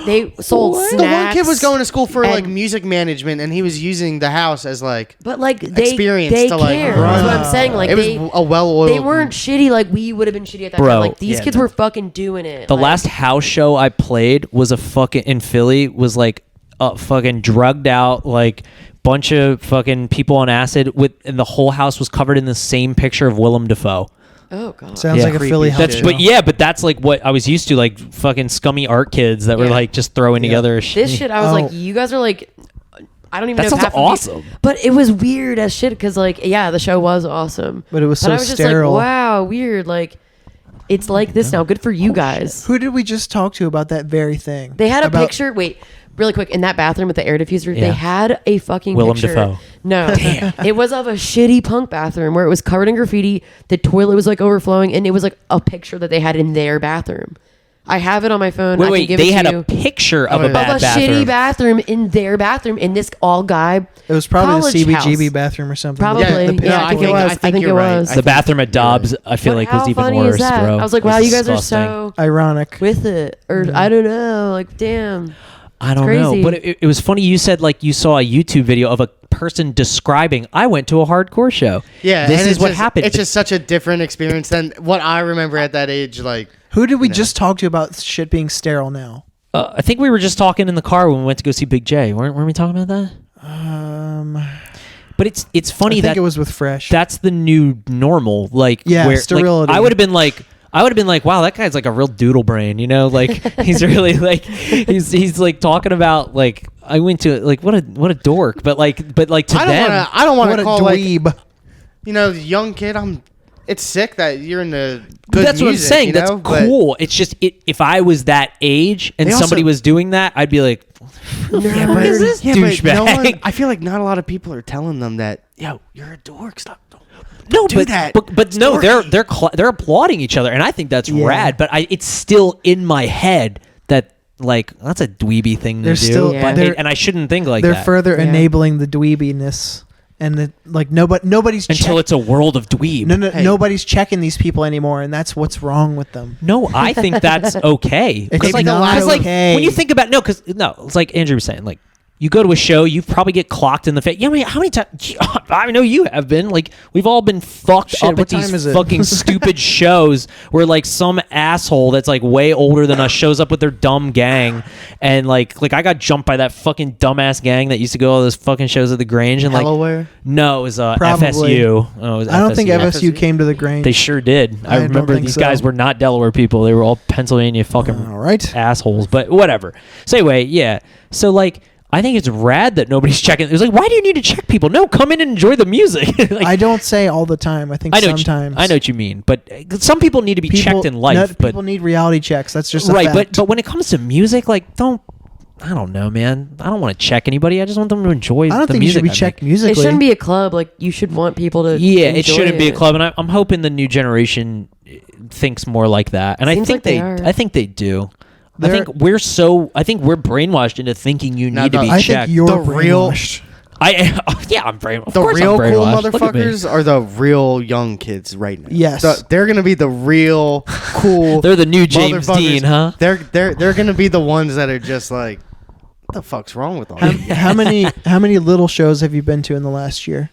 they sold snacks. The one kid was going to school for like and- music management, and he was using the house as like. but like they experience they to, like, care. run. That's what I'm saying. Like It was they a well-oiled. they weren't shitty like we would have been shitty at that Bro, time. Like these yeah, kids no. were fucking doing it. the Like, last house show I played was a fucking in Philly. Was like a fucking drugged out like bunch of fucking people on acid and the whole house was covered in the same picture of Willem Dafoe. Oh god. Sounds Yeah. like a Creepy Philly shit. house That's show. but that's like what I was used to, like fucking scummy art kids that were Yeah. like just throwing together shit. This shit, I was Oh. like, you guys are like, I don't even That know. if sounds half of you- awesome. But it was weird as shit because, like, yeah, the show was awesome. But it was so I was just sterile. like, wow, weird. Like, it's like this now. Good for you guys. Who did we just talk to about that very thing? They had a About- picture. Wait, really quick. In that bathroom with the air diffuser, Yeah. they had a fucking Willem picture. Dafoe. No, it was of a shitty punk bathroom where it was covered in graffiti. The toilet was like overflowing, and it was like a picture that they had in their bathroom. I have it on my phone. I can Wait, give they it had to you. a picture of Oh, a yeah. bad Of a bathroom. shitty bathroom in their bathroom in this all guy. It was probably the college CBGB house. bathroom or something. Probably. Yeah, the- Yeah, no, I think it was. I think it you're right. was. I The think bathroom at you're right. Dobbs, I feel But like how was even funny worse, is that? bro. I was like, It wow, you guys are disgusting. so Ironic. with it, or I don't know, like damn. I don't know, crazy. but it was funny. You said like you saw a YouTube video of a person describing, I went to a hardcore show. Yeah, this and is it's what just- happened. It's just such a different experience than what I remember at that age. Like, Who did we just talk to about shit being sterile now? I think we were just talking in the car when we went to go see Big J. Weren't we talking about that? But it's funny I think that it was with Fresh. that's the new normal. Like, Yeah, where, sterility. Like, I would have been like, I would have been like, wow, that guy's like a real doodle brain, you know? Like he's really like he's like talking about like I went to like what a dork, but like to them, I don't want What to a call like dweeb. young kid. It's sick that you're in the good that's what I'm music, saying. you That's know? But cool. It's just if I was that age and They also- somebody was doing that, I'd be like, Yeah, what is this douchebag? I feel like not a lot of people are telling them that. Yo, you're a dork. Stop. No, do that. But no, they're applauding each other, and I think that's Yeah. rad. But it's still in my head that like that's a dweeby thing to They're do. still- but they're- and I shouldn't think like They're that further Yeah. enabling the dweebiness, and nobody's until it's a world of dweeb. nobody's checking these people anymore, and that's what's wrong with them. No, I think that's okay. It's like, not okay. when you think about it's like Andrew was saying, like you go to a show, you probably get clocked in the face. You know how many times? I know you have been. Like we've all been fucked Shit, up what at time these is it? fucking stupid shows where like some asshole that's like way older than us shows up with their dumb gang, and like I got jumped by that fucking dumbass gang that used to go to all those fucking shows at the Grange and like Delaware? no, it was Probably. FSU. Oh, it was I don't think FSU. FSU came to the Grange. They sure did. I don't remember think these so. guys were not Delaware people. They were all Pennsylvania fucking All right. assholes. But whatever. So anyway, yeah. So like, I think it's rad that nobody's checking. It was like, why do you need to check people? No, come in and enjoy the music. Like, I don't say all the time. I think I know sometimes. I know what you mean, but some people need to be checked in life. But people need reality checks. That's just a right. fact. But when it comes to music, like, I don't know, man. I don't want to check anybody. I just want them to enjoy. I don't the think you should music be I checked make. musically. It shouldn't be a club. Like you should want people to. Yeah, it enjoy shouldn't be a it. club, and I'm hoping the new generation thinks more like that. And Seems I think like they are. I think they do. I They're- think we're brainwashed into thinking you need to be I checked. think you're The real- brainwashed. I'm brainwashed. The real cool motherfuckers are the real young kids right now. Yes. They're gonna be the real cool. They're the new James motherfuckers. Dean, huh? They're gonna be the ones that are just like, what the fuck's wrong with all you? How many little shows have you been to in the last year?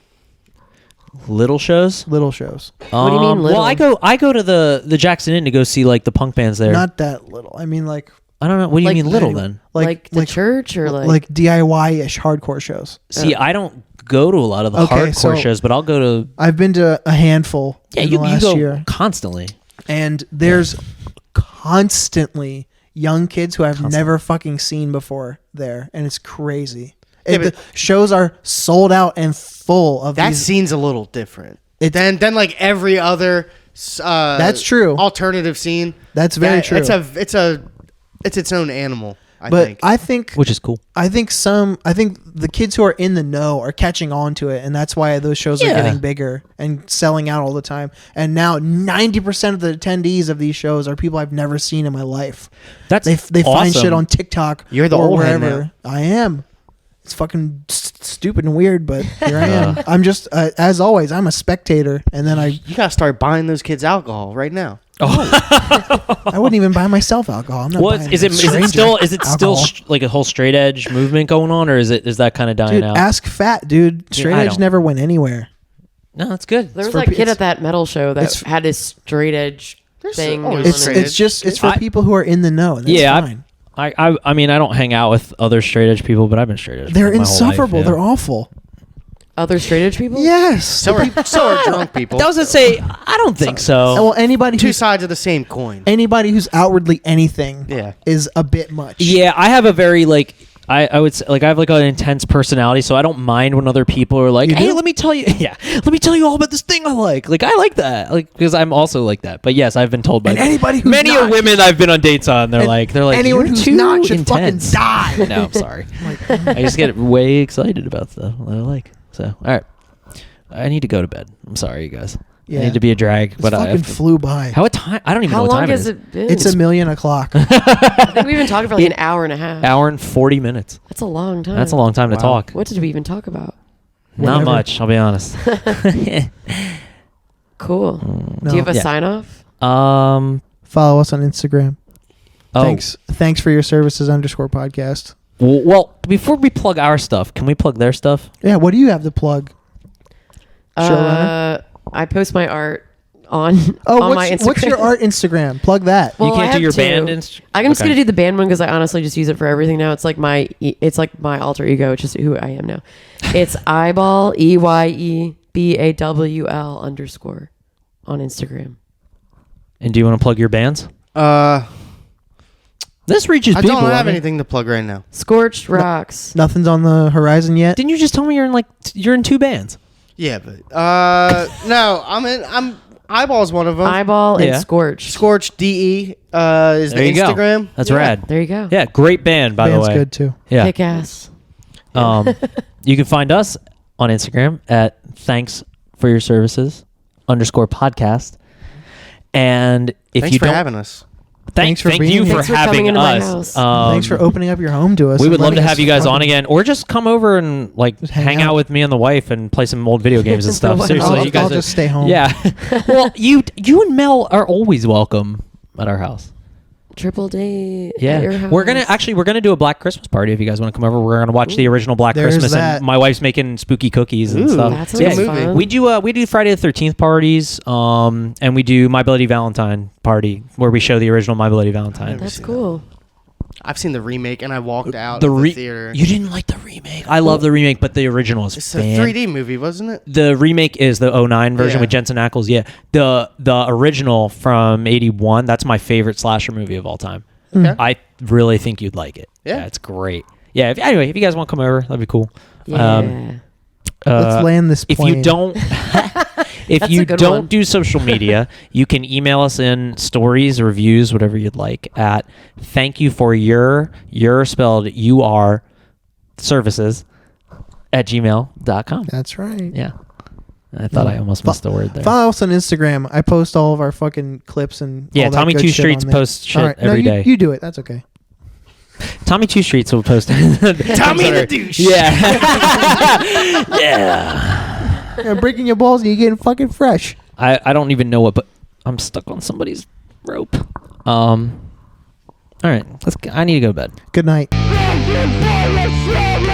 Little shows. Little shows. What do you mean little? Well, I go to the Jackson Inn to go see like the punk bands there. Not that little. I mean, like I don't know. What do you Like- mean little then? Like the church or like DIY-ish hardcore shows. See, I don't go to a lot of the Okay, hardcore so- shows, but I'll go to I've been to a handful in you the last go year, constantly. and there's constantly young kids who I've never fucking seen before there, and it's crazy. Yeah, And the but- shows are sold out and full of That these. scene's a little different It's- than like every other. That's true. Alternative scene. That's very true. It's its own animal. I think Which is cool. I think the kids who are in the know are catching on to it, and that's why those shows are Yeah. getting bigger and selling out all the time. And now 90% of the attendees of these shows are people I've never seen in my life. That's They find awesome. shit on TikTok. You're the or old head wherever. now. I am. It's fucking stupid and weird, but here I am. I'm just as always. I'm a spectator, and then You gotta start buying those kids alcohol right now. I wouldn't even buy myself alcohol. I'm not Well, buying is it stranger still alcohol. like a whole straight edge movement going on, or is that kind of dying Dude, out? ask Fat, dude. Straight I edge don't. never went anywhere. No, that's good. there was for that pe- kid it's- at that metal show that it's- had his straight edge thing. always going It's straight on. edge. it's for I- people who are in the know. And that's Yeah, fine. I mean, I don't hang out with other straight edge people, but I've been straight edge. They're my whole life, insufferable. yeah. They're awful. Other straight edge people. Yes. So are drunk people. That was to say, I don't think so. Well, anybody Two who's sides of the same coin. anybody who's outwardly anything Yeah. is a bit much. Yeah, I have a very like I would say like I have like an intense personality, so I don't mind when other people are like, You "Hey, do? let me tell you, let me tell you all about this thing I like." Like I like that, like because I'm also like that. But yes, I've been told by And anybody who's many not- women I've been on dates on. They're like anyone "You're who's too not should intense." fucking die. No, I'm sorry. I just get way excited about stuff that I like. So all right, I need to go to bed. I'm sorry, you guys. I need to be a drag, It but I fucking have to, flew by. how what time? I don't even How know what long time has it is. it been? It's 1,000,000 I think we've been talking for like an hour and a half. Hour and 40 minutes. That's a long time. That's a long time to talk. What did we even talk about? Not Whatever. much, I'll be honest. Cool. No. Do you have a Yeah. sign off? Follow us on Instagram. Oh, Thanks for your services _podcast. well, before we plug our stuff, can we plug their stuff? Yeah. What do you have to plug? Showrunner. I post my art on Oh, on my Instagram. what's your art Instagram? Plug that. Well, you I can't do have your two. band. I'm just Okay. gonna do the band one because I honestly just use it for everything now. It's like my alter ego. It's just who I am now. It's EYEBAWL EYEBAWL _ on Instagram. And do you want to plug your bands? I This reaches people. don't have I mean, anything to plug right now. Scorched Rocks. Nothing's on the horizon yet. Didn't you just tell me you're in 2 bands? Yeah, but no, I'm Eyeball's one of them. Eyeball Yeah. and Scorched. Scorched DE is There the you go. Instagram. That's Yeah. rad. There you go. Yeah, great band, by Band's the way. good too. Yeah. Kick ass. You can find us on Instagram at ThankYouForUrServices _podcast. And if Thanks you for don't, having us. Thanks for thank being you here. for Thanks for having coming into my us. house. Thanks for opening up your home to us. We and would love to letting have us you guys on fucking- again, or just come over and like hang out with me and the wife and play some old video games and stuff. I'll- Seriously, I'll you guys just stay home. Yeah. Well, you and Mel are always welcome at our house. Triple date at your Yeah, house. we're gonna do a Black Christmas party if you guys want to come over. We're gonna watch the original Black There's Christmas, that. and my wife's making spooky cookies and Ooh, stuff. That sounds Yeah, fun. we do Friday the 13th parties, and we do My Bloody Valentine party where we show the original My Bloody Valentine. That's seen cool. I've seen the remake and I walked out The of the theater. You didn't like the remake? I love the remake, but the original is It's a 3D movie, wasn't it? The remake is the 09 version Yeah. with Jensen Ackles. Yeah, the original from 81. That's my favorite slasher movie of all time. Okay. I really think you'd like it. Yeah. It's great. Yeah. Anyway, if you guys want to come over, that'd be cool. Yeah. Let's land this If plane. you don't, if That's you a good don't one. do social media, you can email us in stories, reviews, whatever you'd like at ThankYouForUr spelled UR services @gmail.com. That's right. Yeah. I thought I almost missed the word there. Follow us on Instagram. I post all of our fucking clips and Yeah, all that Tommy good Two shit Streets on there. posts shit All right. every no, day. You do it. That's okay. Tommy Two Streets will post. Tommy the douche. Yeah. Yeah. You're breaking your balls and you're getting fucking fresh. I don't even know what, but I'm stuck on somebody's rope. All right. I need to go to bed. Good night. Thank you for your service.